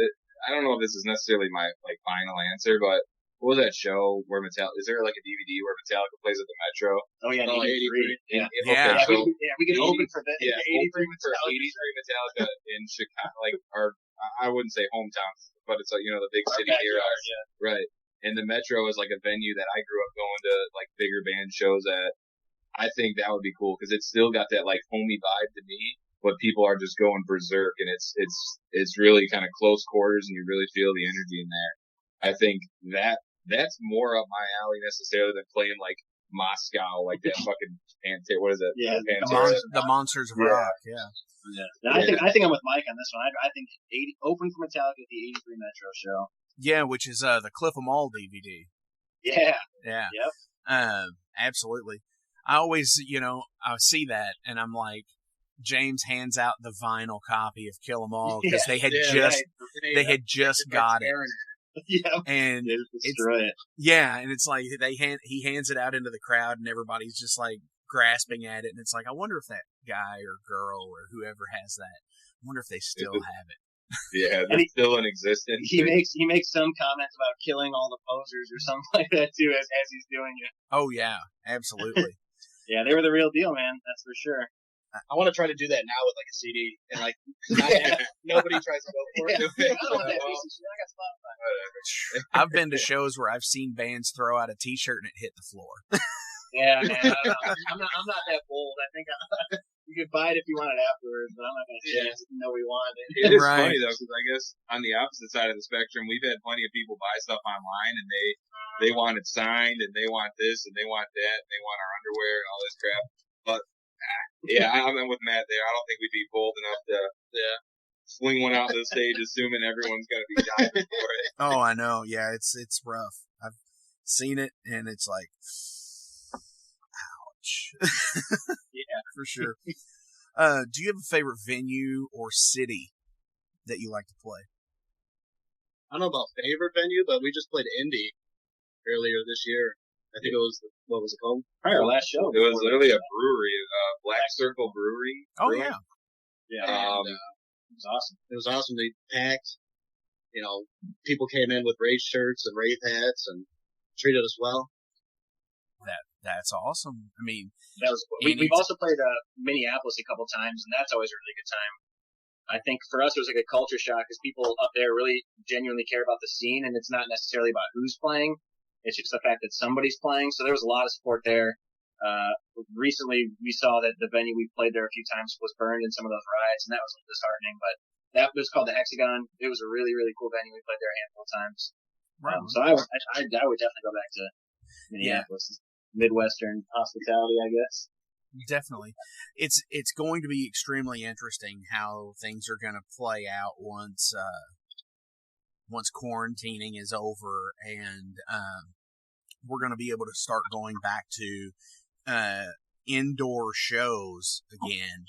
S6: I don't know if this is necessarily my final answer, but what was that show where Metallica? Is there like a DVD where Metallica plays at the Metro?
S5: Oh yeah, 83.
S6: Yeah.
S5: We could open for that.
S6: Yeah,
S5: 83
S6: Metallica in Chicago, like I wouldn't say hometown, but it's like the big city here, right? And the Metro is like a venue that I grew up going to, like bigger band shows at. I think that would be cool because it's still got that like homey vibe to me, but people are just going berserk, and it's really kind of close quarters, and you really feel the energy in there. I think that's more up my alley necessarily than playing like Moscow, like that fucking Pantera. What is it?
S5: Yeah,
S1: the Monsters of Rock. Yeah.
S5: I think I'm with Mike on this one. I think open for Metallica at the 83 Metro show.
S1: Yeah, which is the Cliff 'Em All DVD.
S5: Yeah.
S1: Yeah.
S5: Yep.
S1: Absolutely. I always, I see that, and I'm like, James hands out the vinyl copy of Kill 'Em All because they had just got it.
S5: Yeah,
S1: and
S5: destroy it.
S1: Yeah, and it's like he hands it out into the crowd, and everybody's just like grasping at it, and it's like, I wonder if that guy or girl or whoever has that, I wonder if they still have it.
S6: Yeah, they're still in existence.
S5: He makes some comments about killing all the posers or something like that too, as he's doing it.
S1: Oh yeah, absolutely.
S5: Yeah, they were the real deal, man. That's for sure.
S7: I want to try to do that now with like a CD, and like nobody tries to go for it.
S5: I don't want that piece of shit. I got Spotify.
S1: I've been to shows where I've seen bands throw out a T-shirt and it hit the floor.
S5: Yeah, man. I don't know. I'm not that bold. I think you could buy it if you want it afterwards, but I'm not going to chance it. No, we want it.
S6: It is funny though, because I guess on the opposite side of the spectrum, we've had plenty of people buy stuff online, and they want it signed, and they want this, and they want that, and they want our underwear and all this crap. But yeah, I'm with Matt there. I don't think we'd be bold enough to swing one out to the stage, assuming everyone's going to be diving for it.
S1: Oh, I know. Yeah, it's rough. I've seen it, and it's like, Ouch.
S5: Yeah.
S1: For sure. Do you have a favorite venue or city that you like to play?
S7: I don't know about favorite venue, but we just played Indy earlier this year. I think it was, what was it called?
S5: Probably our last show.
S6: It was literally a brewery, Black Circle Brewery.
S1: Oh,
S6: Brewing.
S1: yeah.
S5: Yeah. It was awesome.
S7: It was awesome. They packed, people came in with Wraith shirts and Wraith hats and treated us well.
S1: That's awesome. I mean,
S5: That was cool. We've also played Minneapolis a couple times, and that's always a really good time. I think for us it was like a culture shock because people up there really genuinely care about the scene, and it's not necessarily about who's playing. It's just the fact that somebody's playing. So there was a lot of support there. Recently we saw that the venue we played there a few times was burned in some of those riots, and that was a little disheartening. But that was called the Hexagon. It was a really, really cool venue. We played there a handful of times.
S1: Right.
S5: So I would definitely go back to Minneapolis. Midwestern hospitality, I guess.
S1: Definitely. It's going to be extremely interesting how things are going to play out once quarantining is over and we're going to be able to start going back to indoor shows again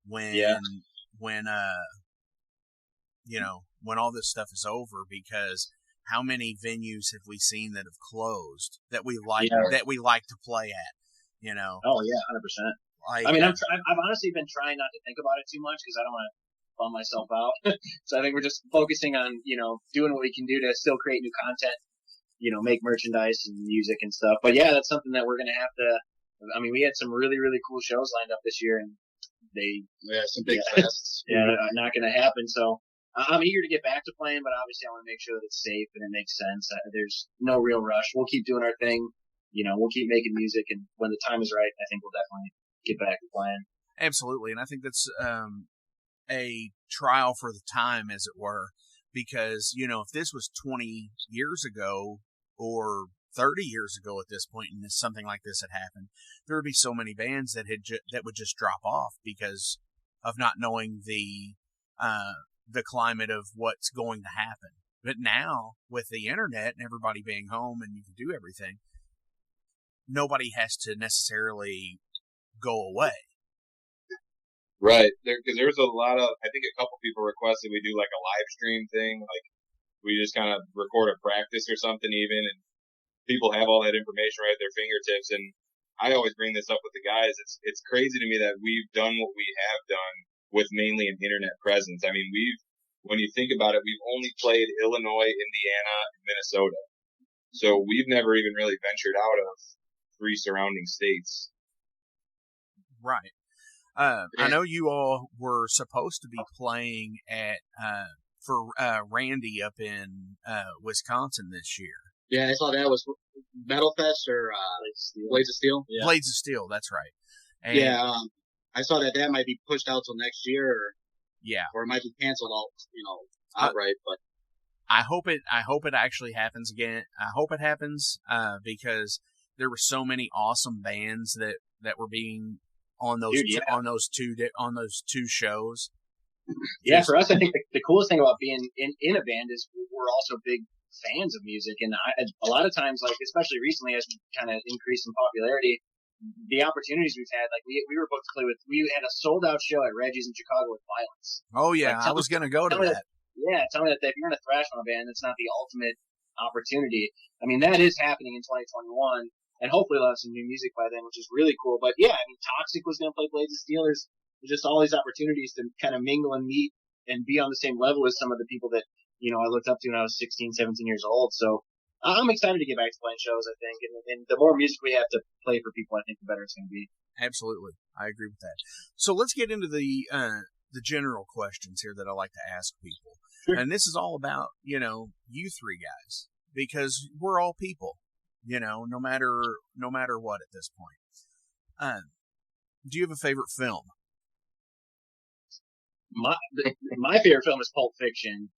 S1: when all this stuff is over, because how many venues have we seen that have closed that we like to play at?
S5: Oh yeah, 100%. I mean, I've honestly been trying not to think about it too much because I don't want to bum myself out. So I think we're just focusing on doing what we can do to still create new content, make merchandise and music and stuff. But yeah, that's something that we're gonna have to. I mean, we had some really, really cool shows lined up this year, and
S7: some big fests.
S5: Yeah, not gonna happen. So. I'm eager to get back to playing, but obviously I want to make sure that it's safe and it makes sense. There's no real rush. We'll keep doing our thing. We'll keep making music, and when the time is right, I think we'll definitely get back to playing.
S1: Absolutely, and I think that's a trial for the time, as it were, because, if this was 20 years ago or 30 years ago at this point and something like this had happened, there would be so many bands that would just drop off because of not knowing the climate of what's going to happen. But now, with the internet and everybody being home and you can do everything, nobody has to necessarily go away.
S6: Right. Because there's a lot of, I think a couple people requested we do like a live stream thing, like we just kind of record a practice or something even, and people have all that information right at their fingertips. And I always bring this up with the guys. It's crazy to me that we've done what we have done with mainly an internet presence. I mean, when you think about it, we've only played Illinois, Indiana, and Minnesota. So we've never even really ventured out of 3 surrounding states.
S1: Right. I know you all were supposed to be playing at for Randy up in Wisconsin this year.
S7: Yeah, I saw that was Metal Fest or Blades of Steel.
S1: Yeah. Blades of Steel, that's right. And
S7: I saw that might be pushed out till next year. Or it might be canceled outright. But
S1: I hope it actually happens again. I hope it happens because there were so many awesome bands that were being on those two shows.
S5: Yeah, for us, I think the coolest thing about being in a band is we're also big fans of music, and a lot of times, like especially recently, as we kind of increased in popularity, the opportunities we've had, like we were booked to play with, we had a sold out show at Reggie's in Chicago with Violence.
S1: Oh yeah, I was gonna go to that.
S5: Tell me that if you're in a thrash metal band, it's not the ultimate opportunity. I mean, that is happening in 2021, and hopefully we'll have some new music by then, which is really cool. But yeah, I mean, Toxic was gonna play Blades of Steel. There's just all these opportunities to kind of mingle and meet and be on the same level as some of the people that I looked up to when I was 16, 17 years old. So I'm excited to get back to playing shows, I think. And the more music we have to play for people, I think the better it's going to be.
S1: Absolutely. I agree with that. So let's get into the general questions here that I like to ask people. Sure. And this is all about, you three guys, because we're all people, no matter what at this point. Do you have a favorite film?
S5: My favorite film is Pulp Fiction.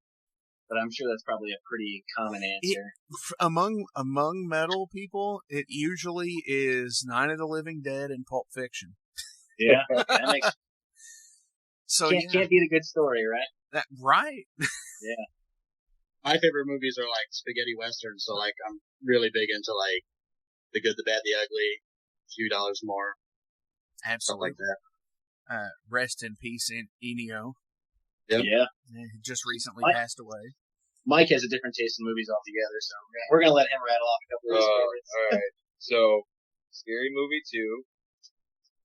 S5: But I'm sure that's probably a pretty common answer.
S1: Among metal people, it usually is Night of the Living Dead and Pulp Fiction.
S5: Yeah, that makes so can't beat a good story, right?
S1: Right.
S5: Yeah.
S7: My favorite movies are like spaghetti westerns, so like I'm really big into like The Good, the Bad, the Ugly, few dollars more.
S1: Absolutely.
S7: Something like that.
S1: Rest in peace, Enio.
S7: Yep.
S5: Yeah.
S1: He just recently
S5: Mike-
S1: passed away.
S5: Mike has a different taste in movies altogether, so we're gonna let him rattle off a couple of his favorites.
S6: All right. So, Scary Movie 2.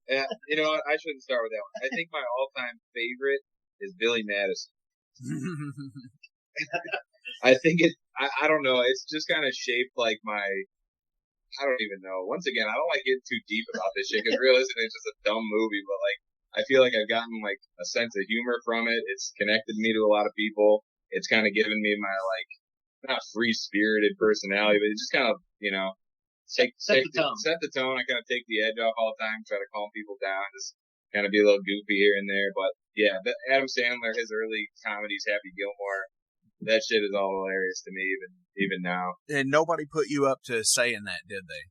S6: Yeah, you know what? I shouldn't start with that one. I think my all-time favorite is Billy Madison. I think I don't know. It's just kind of shaped like I don't even know. Once again, I don't like getting too deep about this shit because realistically it's just a dumb movie, but like, I feel like I've gotten like a sense of humor from it. It's connected me to a lot of people. It's kind of given me my like, not free-spirited personality, but it just kind of, you know, set the tone. I kind of take the edge off all the time, try to calm people down, just kind of be a little goofy here and there. But yeah, Adam Sandler, his early comedies, Happy Gilmore, that shit is all hilarious to me even now.
S1: And nobody put you up to saying that, did they?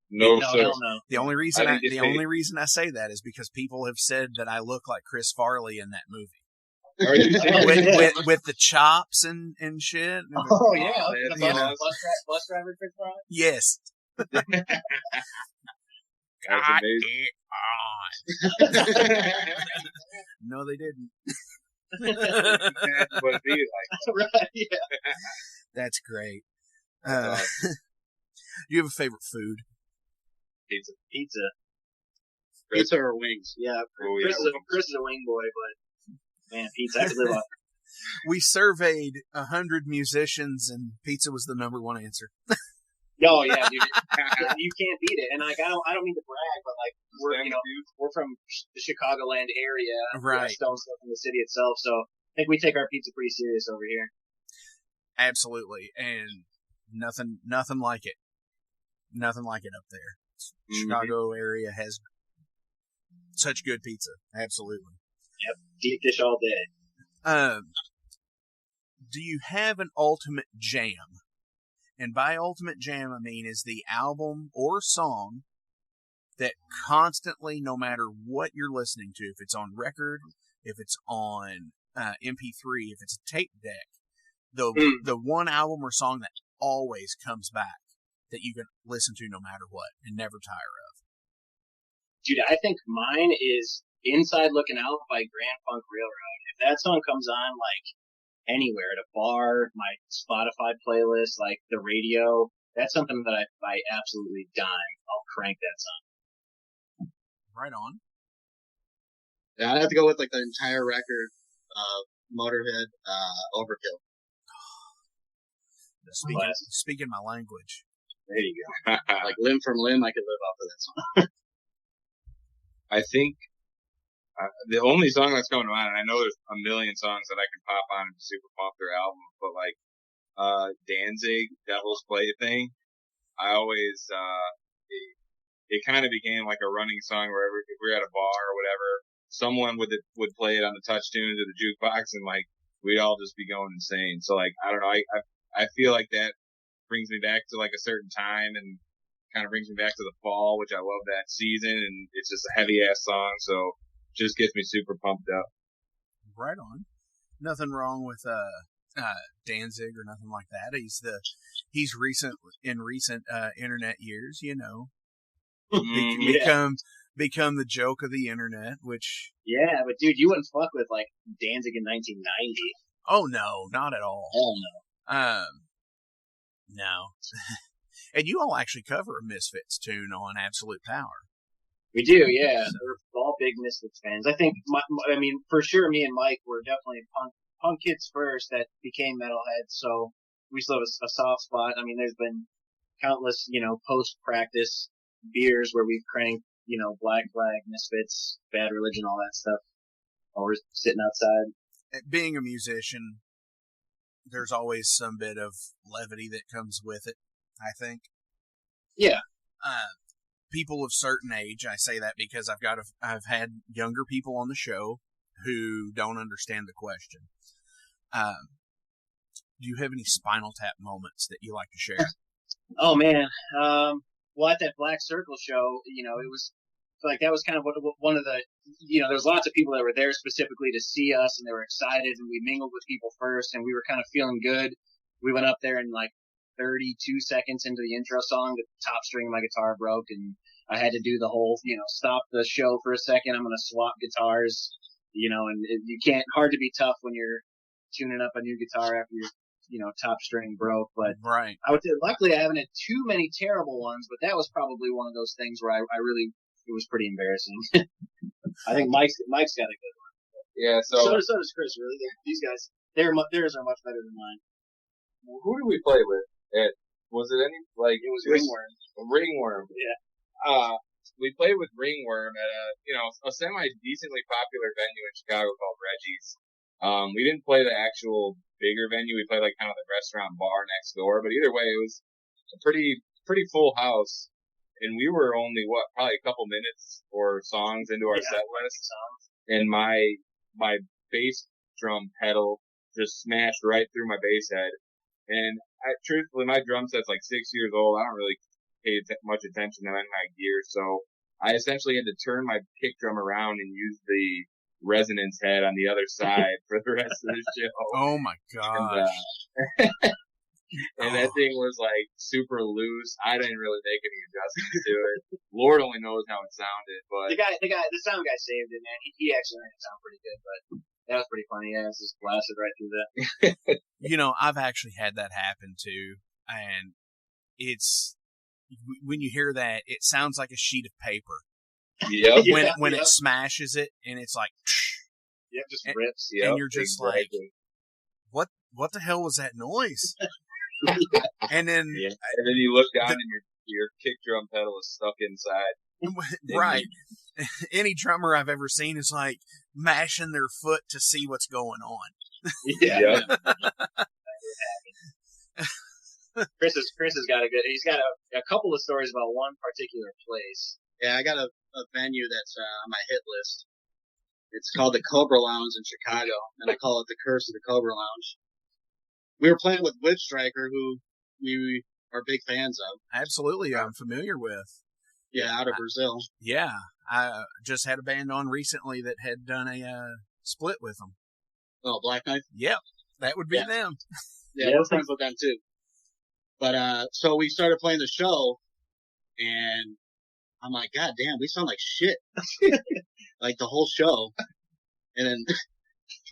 S6: No,
S5: No,
S6: sir.
S5: hell no.
S1: The only reason
S6: I didn't get paid.
S1: only reason I say that is because people have said that I look like Chris Farley in that movie.
S6: Are you serious?
S1: with the chops and shit.
S5: Oh yeah,
S6: Oh,
S5: the
S6: man,
S5: bus driver Chris Brown.
S1: Yes.
S6: That's
S1: God
S6: amazing.
S1: No, they didn't.
S6: That's what it be like.
S5: Right, yeah.
S1: That's great.
S6: Uh,
S1: Do you have a favorite food?
S6: Pizza.
S7: Pizza or wings?
S5: Yeah,
S6: Oh,
S5: Chris,
S6: yeah.
S5: Chris is a wing boy, but man, pizza I could live off.
S1: We surveyed 100 musicians, and pizza was the number one answer.
S5: Oh yeah, dude, you can't beat it. And like I don't mean to brag, but like we're from the Chicagoland area,
S1: Right?
S5: Stone stuff in the city itself, so I think we take our pizza pretty serious over here.
S1: Absolutely, and nothing like it. Nothing like it up there. Chicago area has such good pizza. Absolutely.
S5: Yep, deep dish all day.
S1: Do you have an ultimate jam? And by ultimate jam, I mean is the album or song that constantly, no matter what you're listening to, if it's on record, if it's on MP3, if it's a tape deck, the one album or song that always comes back that you can listen to no matter what and never tire of.
S5: Dude, I think mine is Inside Looking Out by Grand Funk Railroad. If that song comes on, like, anywhere, at a bar, my Spotify playlist, like, the radio, that's something that if I absolutely dime, I'll crank that song.
S1: Right on.
S7: Yeah, I'd have to go with like the entire record of Motorhead, Overkill.
S1: Speaking my language.
S5: There you go.
S7: Like limb from limb, I could live off of that song.
S6: I think the only song that's coming to mind, and I know there's a million songs that I can pop on and super pump their album, but like Danzig, Devil's Plaything, I always it kind of became like a running song wherever if we were at a bar or whatever, someone would play it on the touch tunes or the jukebox, and like we'd all just be going insane. So like I don't know, I feel like that brings me back to like a certain time and kind of brings me back to the fall, which I love that season, and it's just a heavy ass song, so just gets me super pumped up.
S1: Right on. Nothing wrong with Danzig or nothing like that. He's recent internet years, you know, become the joke of the internet. Which
S5: but dude, you wouldn't fuck with like Danzig in 1990.
S1: Oh no, not at all.
S5: Hell no.
S1: No. And you all actually cover a Misfits tune on Absolute Power.
S5: We do, yeah. We're all big Misfits fans. I think, I mean, for sure, me and Mike were definitely punk kids first that became metalheads, so we still have a soft spot. I mean, there's been countless, post-practice beers where we've cranked, Black Flag, Misfits, Bad Religion, all that stuff while we're sitting outside.
S1: Being a musician, there's always some bit of levity that comes with it, I think.
S5: Yeah.
S1: People of certain age, I say that because I've had younger people on the show who don't understand the question. Do you have any Spinal Tap moments that you like to share?
S5: Oh man. Well, at that Black Circle show, it was like that was kind of one of the, there was lots of people that were there specifically to see us, and they were excited, and we mingled with people first, and we were kind of feeling good. We went up there and like 32 seconds into the intro song, the top string of my guitar broke, and I had to do the whole, stop the show for a second. I'm going to swap guitars, and you can't, hard to be tough when you're tuning up a new guitar after your, top string broke. But
S1: Right.
S5: I would say, luckily I haven't had too many terrible ones, but that was probably one of those things where I really, it was pretty embarrassing. I think Mike's got a good one.
S6: Yeah,
S5: So does Chris, really. These guys, theirs are much better than mine.
S6: who did we play with? Was it any, like,
S5: It was Ringworm.
S6: Ringworm.
S5: Yeah.
S6: We played with Ringworm at a semi-decently popular venue in Chicago called Reggie's. We didn't play the actual bigger venue. We played, like, kind of the restaurant bar next door. But either way, it was a pretty full house. And we were only, probably a couple minutes or songs into our set list. And my bass drum pedal just smashed right through my bass head. And truthfully, my drum set's like 6 years old. I don't really pay much attention to my gear, so I essentially had to turn my kick drum around and use the resonance head on the other side for the rest of the show.
S1: Oh my gosh.
S6: And that thing was like super loose. I didn't really make any adjustments to it. Lord only knows how it sounded, but
S5: the sound guy saved it, man. He actually made it sound pretty good, but that was pretty funny. Yeah, it just blasted right through that.
S1: I've actually had that happen too, and it's, when you hear that, it sounds like a sheet of paper.
S6: Yep.
S1: When it smashes it, and it's like,
S5: yep, just rips.
S6: Yep,
S1: and you're just
S6: exactly.
S1: like, what the hell was that noise? And then
S6: you look down and your kick drum pedal is stuck inside.
S1: Right. Any drummer I've ever seen is like mashing their foot to see what's going on.
S6: Yeah.
S5: Chris has got he's got a couple of stories about one particular place.
S7: Yeah, I got a venue that's on my hit list. It's called the Cobra Lounge in Chicago, and I call it the Curse of the Cobra Lounge. We were playing with Witch Striker, who we are big fans of.
S1: Absolutely, I'm familiar with.
S7: Yeah, out of Brazil.
S1: Yeah, I just had a band on recently that had done a split with them.
S7: Oh, Black Knife?
S1: Yep, that would be them.
S7: Yeah, we're friends with them too. But so we started playing the show, and I'm like, God damn, we sound like shit. Like the whole show. And then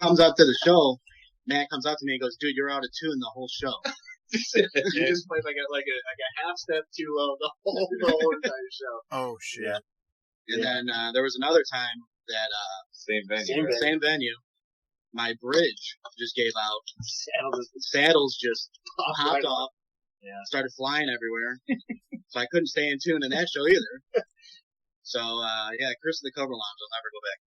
S7: comes out to the show, Matt comes out to me and goes, dude, you're out of tune the whole show.
S5: You just played like a half step too low the whole entire show.
S1: Oh shit.
S7: Yeah. And then there was another time that same venue. My bridge just gave out. Saddles just popped off. Yeah. Started flying everywhere. So I couldn't stay in tune in that show either. So Curse of the Cobra Lounge, I'll never go back.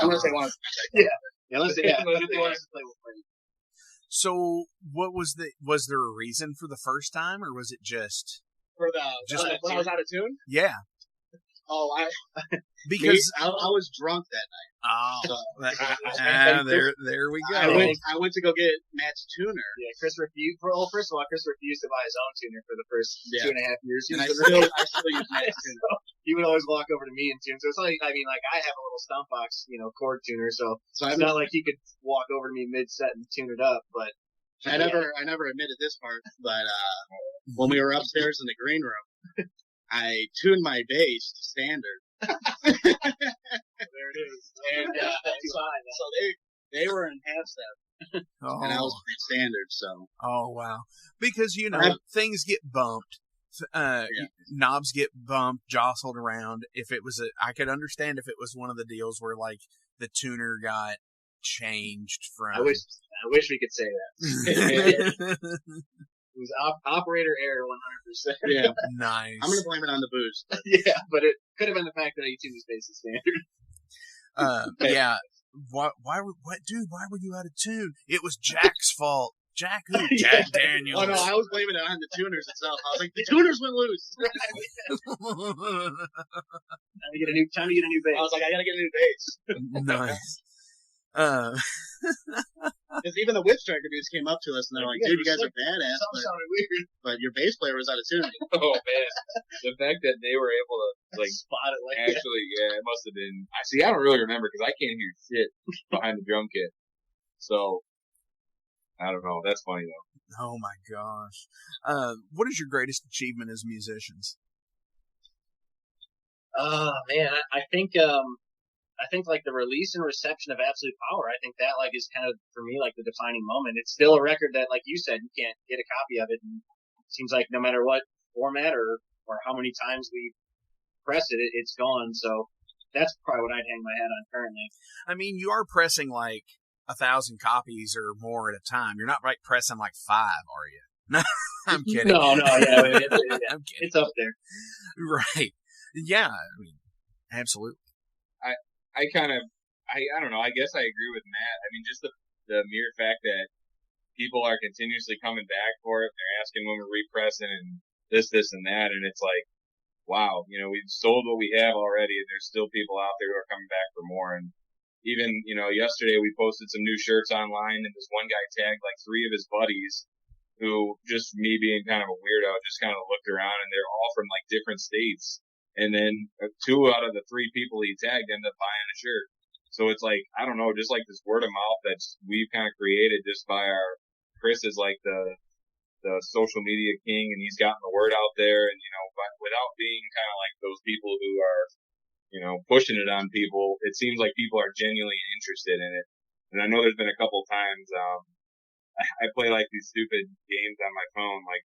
S7: Unless they want to.
S5: Unless they want to play with me.
S1: So, was there a reason for the first time, or was it just
S7: when I was out of tune?
S1: Yeah.
S7: Oh,
S1: because
S7: I was drunk that night.
S1: Oh,
S7: so,
S1: there we go.
S7: I went to go get Matt's tuner.
S5: Yeah, Chris refused. First of all, Chris refused to buy his own tuner for the first 2.5 years.
S7: And I still use Matt's tuner.
S5: So he would always walk over to me and tune. So it's like, I have a little stomp box, chord tuner. So it's not like he could walk over to me mid-set and tune it up. But
S7: I never admitted this part. But when we were upstairs in the green room, I tuned my bass to standard.
S5: There it is. And
S7: so they were in half step, and I was pretty standard. So
S1: wow, because things get bumped, knobs get bumped, jostled around. If it was I could understand if it was one of the deals where like the tuner got changed from.
S5: I wish we could say that. It was operator error 100%.
S7: Yeah.
S1: Nice.
S7: I'm going to blame it on the booze. But.
S5: Yeah, but it could have been the fact that he tuned his bass to standard.
S1: Yeah. Why were you out of tune? It was Jack's fault. Jack who? Jack Daniels.
S7: Oh, no, I was blaming it on the tuners itself. I was like, the tuners went loose.
S5: Time to get a new bass.
S7: I was like, I got to get a new bass.
S1: Nice.
S7: Because even the Witch Striker dudes came up to us and they're like, dude, you guys are badass.
S5: Sounded weird.
S7: But your bass player was out of tune.
S6: Oh, man. The fact that they were able to,
S5: spot it like
S6: actually, it must have been. I don't really remember because I can't hear shit behind the drum kit. So, I don't know. That's funny though.
S1: Oh my gosh. What is your greatest achievement as musicians?
S5: Oh man, I think like the release and reception of Absolute Power, I think that like is kind of for me like the defining moment. It's still a record that, like you said, you can't get a copy of it, and it seems like no matter what format or how many times we press it, it's gone. So that's probably what I'd hang my hat on currently.
S1: I mean, you are pressing like 1,000 copies or more at a time. You're not like pressing like 5, are you? No, I'm kidding.
S5: No, yeah,
S1: I'm kidding.
S5: it's up there.
S1: Right. Yeah, I mean, absolutely.
S6: I don't know. I guess I agree with Matt. I mean, just the mere fact that people are continuously coming back for it. They're asking when we're repressing and this, and that. And it's like, wow, we've sold what we have already. And there's still people out there who are coming back for more. And even, yesterday we posted some new shirts online, and this one guy tagged like 3 of his buddies who, just me being kind of a weirdo, just kind of looked around, and they're all from like different states. And then 2 out of the 3 people he tagged ended up buying a shirt. So it's like, I don't know, just like this word of mouth that we've kind of created just by Chris is like the social media king, and he's gotten the word out there, and, but without being kind of like those people who are, pushing it on people, it seems like people are genuinely interested in it. And I know there's been a couple times, I play like these stupid games on my phone, like,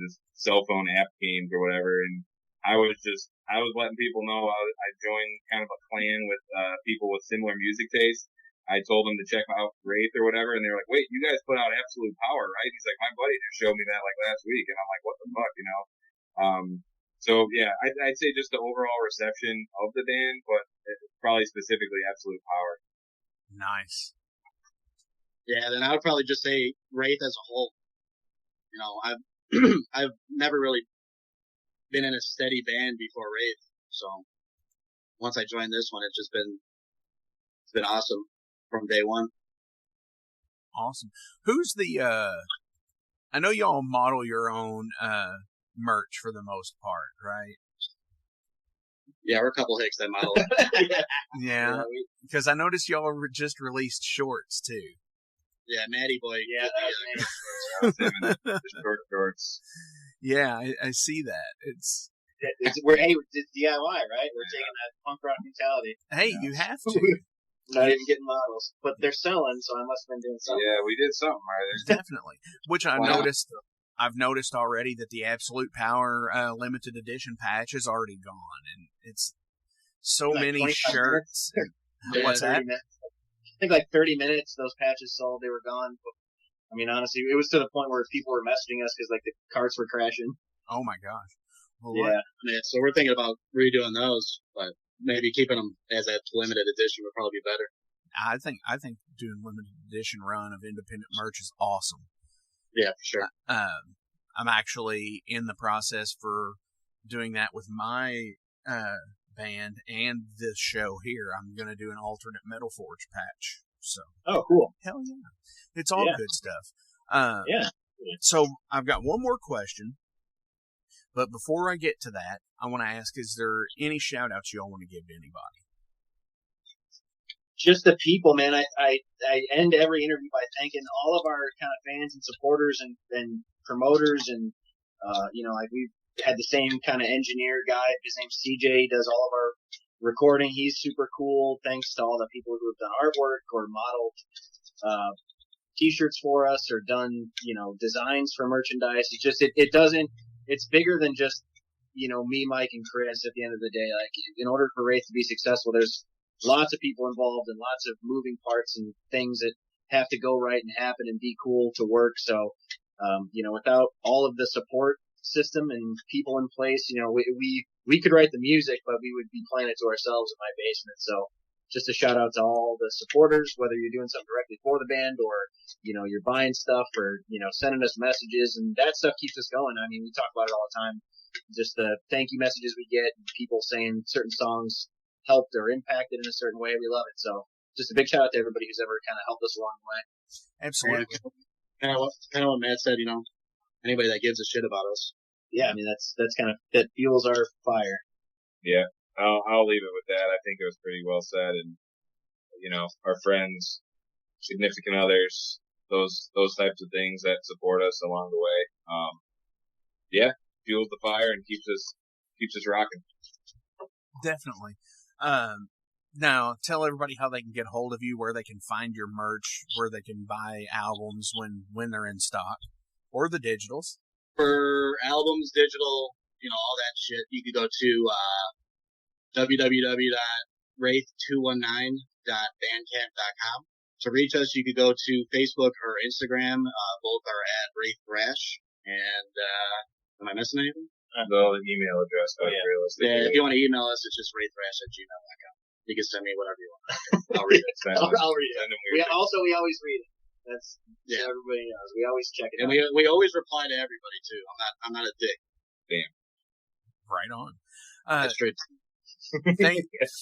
S6: just cell phone app games or whatever, and I was letting people know I joined kind of a clan with people with similar music tastes. I told them to check out Wraith or whatever, and they were like, "Wait, you guys put out Absolute Power, right?" He's like, "My buddy just showed me that like last week," and I'm like, "What the fuck," So yeah, I'd say just the overall reception of the band, but probably specifically Absolute Power.
S1: Nice.
S7: Yeah, then I would probably just say Wraith as a whole. I've never really been in a steady band before Wraith, so once I joined this one, it's been awesome from day one.
S1: Awesome. Who's the I know y'all model your own merch for the most part, right?
S7: Yeah, we're a couple hicks that model.
S1: Yeah, because I noticed y'all just released shorts too.
S7: Yeah, Matty Boy.
S5: Yeah,
S6: The short shorts.
S1: Yeah, I see that. It's
S5: it's DIY, right? We're taking that punk rock mentality.
S1: Hey, you have to.
S5: Not even getting models, but they're selling, so I must have been doing something.
S6: Yeah, we did something right.
S1: Definitely. Which I've noticed already that the Absolute Power limited edition patch is already gone, and it's so
S5: like
S1: many shirts. What's that?
S5: I think like 30 minutes those patches sold, they were gone. But, I mean, honestly, it was to the point where people were messaging us because like the carts were crashing.
S1: Oh my gosh. Well,
S5: yeah.
S7: So we're thinking about redoing those, but maybe keeping them as a limited edition would probably be better.
S1: I think doing limited edition run of independent merch is awesome.
S7: Yeah, for sure.
S1: I'm actually in the process for doing that with my band and this show here. I'm going to do an alternate Metal Forge patch. So.
S5: Oh, cool.
S1: Hell yeah. It's all good stuff.
S5: Yeah.
S1: So I've got one more question. But before I get to that, I want to ask, is there any shout outs you all want to give to anybody?
S5: Just the people, man. I end every interview by thanking all of our kind of fans and supporters and promoters, and like we've had the same kind of engineer guy. His name's CJ. He does all of our recording. He's super cool. Thanks to all the people who have done artwork or modeled t-shirts for us or done designs for merchandise. It's just it doesn't. It's bigger than just me, Mike, and Chris. At the end of the day, like in order for Wraith to be successful, there's lots of people involved and lots of moving parts and things that have to go right and happen and be cool to work. So, without all of the support system and people in place, we could write the music, but we would be playing it to ourselves in my basement. So just a shout out to all the supporters, whether you're doing something directly for the band or, you're buying stuff or, sending us messages, and that stuff keeps us going. I mean, we talk about it all the time. Just the thank you messages we get, people saying certain songs helped or impacted in a certain way. We love it. So just a big shout out to everybody who's ever kind of helped us along the way.
S1: Absolutely.
S7: Kind of what Matt said, anybody that gives a shit about us.
S5: Yeah, I mean, that's kind of, that fuels our fire.
S6: Yeah, I'll leave it with that. I think it was pretty well said. And, our friends, significant others, those types of things that support us along the way. Fuels the fire and keeps us rocking.
S1: Definitely. Now, tell everybody how they can get a hold of you, where they can find your merch, where they can buy albums when they're in stock, or the digitals.
S7: For albums, digital, all that shit, you could go to www.wraith219.bandcamp.com. To reach us, you could go to Facebook or Instagram. Both are at Wraith Thrash. And am I missing anything?
S6: The email address, realistically.
S7: Yeah, if you want to email us, it's just wraiththrash@gmail.com. You can send me whatever you want. I'll read it.
S5: I'll read it. We always read it. That's everybody knows. We always check it
S7: and
S5: out.
S7: we always reply to everybody too. I'm not a dick.
S6: Damn.
S1: Right on.
S7: That's true.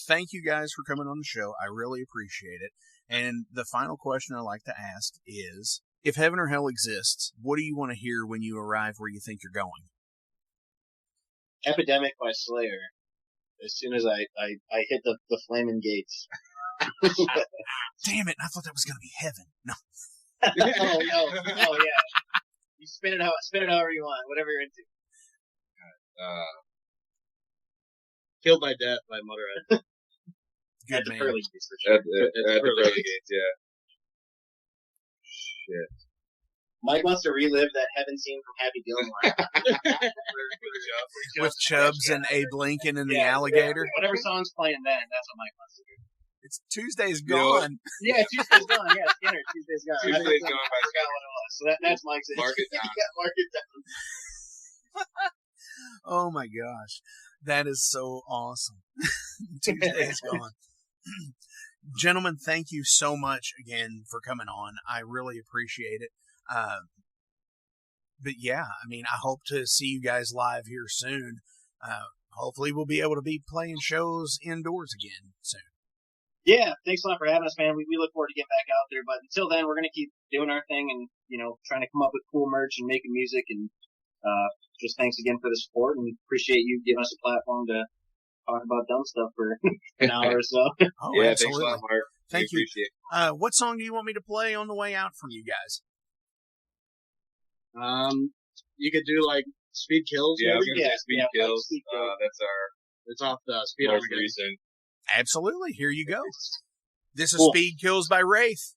S1: Thank you guys for coming on the show. I really appreciate it. And the final question I like to ask is, if heaven or hell exists, what do you want to hear when you arrive where you think you're going?
S5: Epidemic by Slayer. As soon as I hit the flaming gates.
S1: Damn it, I thought that was going to be heaven. No.
S5: Oh yeah. You spin it however you want, whatever you're into.
S7: Killed by Death by Motorhead.
S1: Good
S5: At the
S1: man.
S5: pearly gates, for sure.
S6: At the pearly gates, yeah. Shit.
S5: Mike wants to relive that heaven scene from Happy Gilmore.
S1: With Chubbs and Abe Lincoln and the alligator.
S5: Yeah. Whatever song's playing then, that's what Mike wants to do.
S1: It's Tuesday's gone.
S5: Yeah, Tuesday's gone. Yeah, Skinner, Tuesday's gone.
S6: Tuesday's gone.
S5: I forgot what it was. So that's Mike's.
S6: Mark it down.
S5: Yeah, mark it down.
S1: Oh my gosh. That is so awesome. Tuesday's gone. Gentlemen, thank you so much again for coming on. I really appreciate it. But yeah, I mean, I hope to see you guys live here soon. Hopefully we'll be able to be playing shows indoors again soon.
S5: Yeah, thanks a lot for having us, man. We look forward to getting back out there. But until then, we're going to keep doing our thing and, trying to come up with cool merch and making music. And just thanks again for the support, and appreciate you giving us a platform to talk about dumb stuff for an hour or so.
S1: Oh,
S6: yeah,
S1: absolutely.
S6: thanks a lot, Mark.
S1: Thank you.
S6: Appreciate it.
S1: What song do you want me to play on the way out from you guys?
S7: You could do like Speed Kills.
S6: Yeah,
S7: maybe?
S6: we're gonna do Speed Kills.
S5: Speed Kills.
S6: That's our
S7: It's off the Speed
S6: most
S7: Armageddon.
S6: recent.
S1: Absolutely. Here you go. This is
S5: Cool.
S1: Speed Kills by Wraith.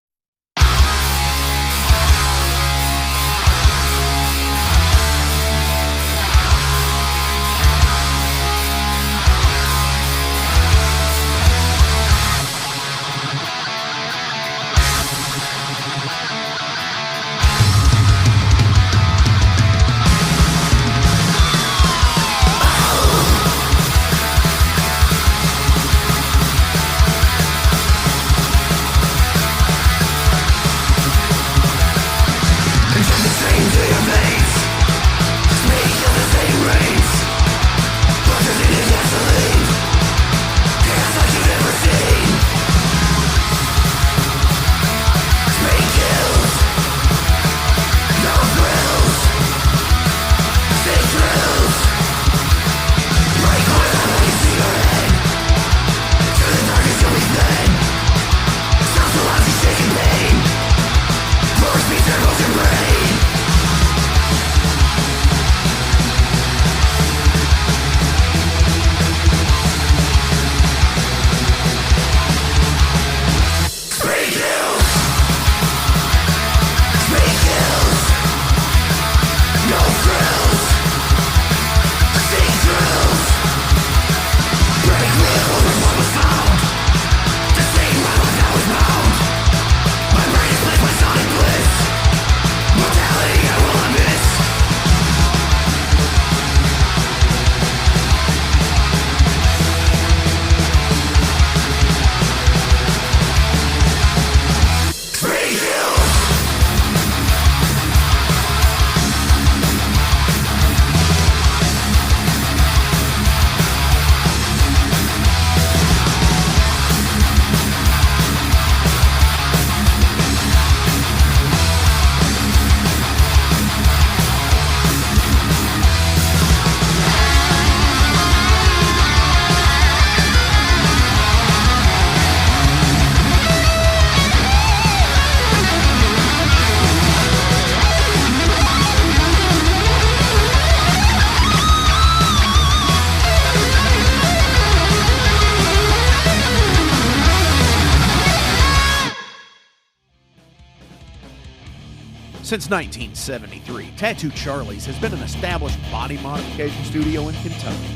S1: Since 1973, Tattoo Charlie's has been an established body modification studio in Kentucky,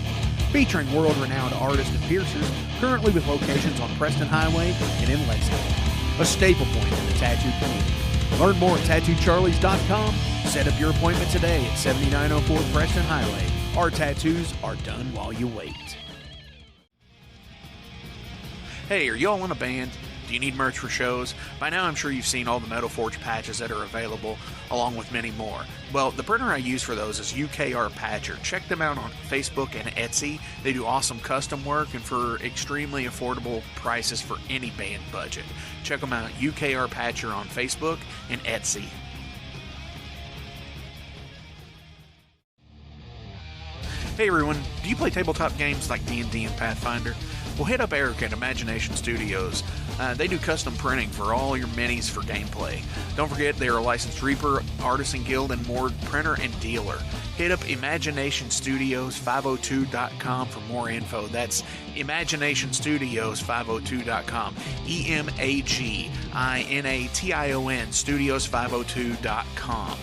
S1: featuring world-renowned artists and piercers, currently with locations on Preston Highway and in Lexington, a staple point in the tattoo community. Learn more at tattoocharlies.com. Set up your appointment today at 7904 Preston Highway. Our tattoos are done while you wait. Hey, are y'all in a band? Do you need merch for shows? By now I'm sure you've seen all the Metal Forge patches that are available, along with many more. Well, the printer I use for those is UKR Patcher. Check them out on Facebook and Etsy. They do awesome custom work and for extremely affordable prices for any band budget. Check them out, UKR Patcher on Facebook and Etsy. Hey everyone, do you play tabletop games like D&D and Pathfinder? Well, hit up Eric at Imagination Studios. They do custom printing for all your minis for gameplay. Don't forget, they are a licensed Reaper, Artisan Guild, and Moored printer and dealer. Hit up ImaginationStudios502.com for more info. That's ImaginationStudios502.com. EMAGINATION Studios502.com.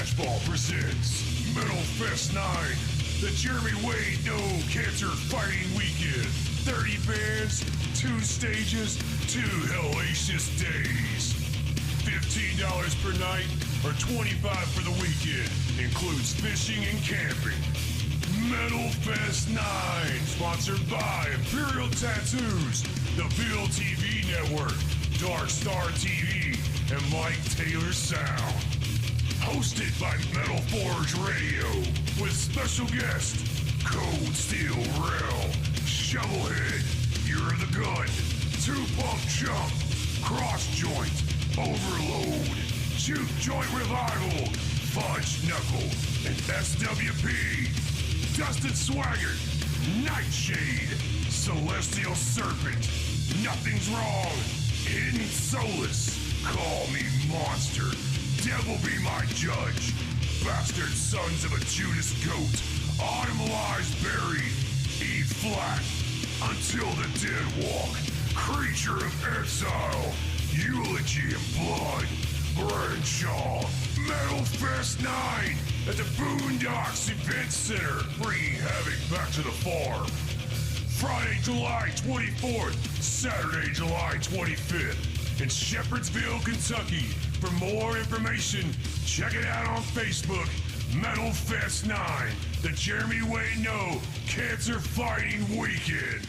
S2: Ashball presents Metal Fest 9, the Jeremy Wade No Cancer Fighting Weekend. 30 bands, 2 stages, 2 hellacious days. $15 per night or $25 for the weekend. Includes fishing and camping. Metal Fest 9, sponsored by Imperial Tattoos, the Bill TV Network, Dark Star TV, and Mike Taylor Sound. Hosted by Metal Forge Radio, with special guest, Cold Steel Rail, Shovelhead, Year of the Gun, 2-Pump Jump, Cross Joint, Overload, Juke Joint Revival, Fudge Knuckle, and SWP, Dustin Swaggart, Nightshade, Celestial Serpent, Nothing's Wrong, Hidden Solace, Call Me Monster, Devil Be My Judge, Bastard Sons of a Judas Goat, Automalized Buried, E Flat, Until the Dead Walk, Creature of Exile, Eulogy and Blood, Bradshaw, Metal Fest 9 at the Boondocks Event Center, bringing havoc back to the farm. Friday, July 24th, Saturday, July 25th. In Shepherdsville, Kentucky. For more information, check it out on Facebook, Metal Fest 9, the Jeremy Wade No Cancer Fighting Weekend.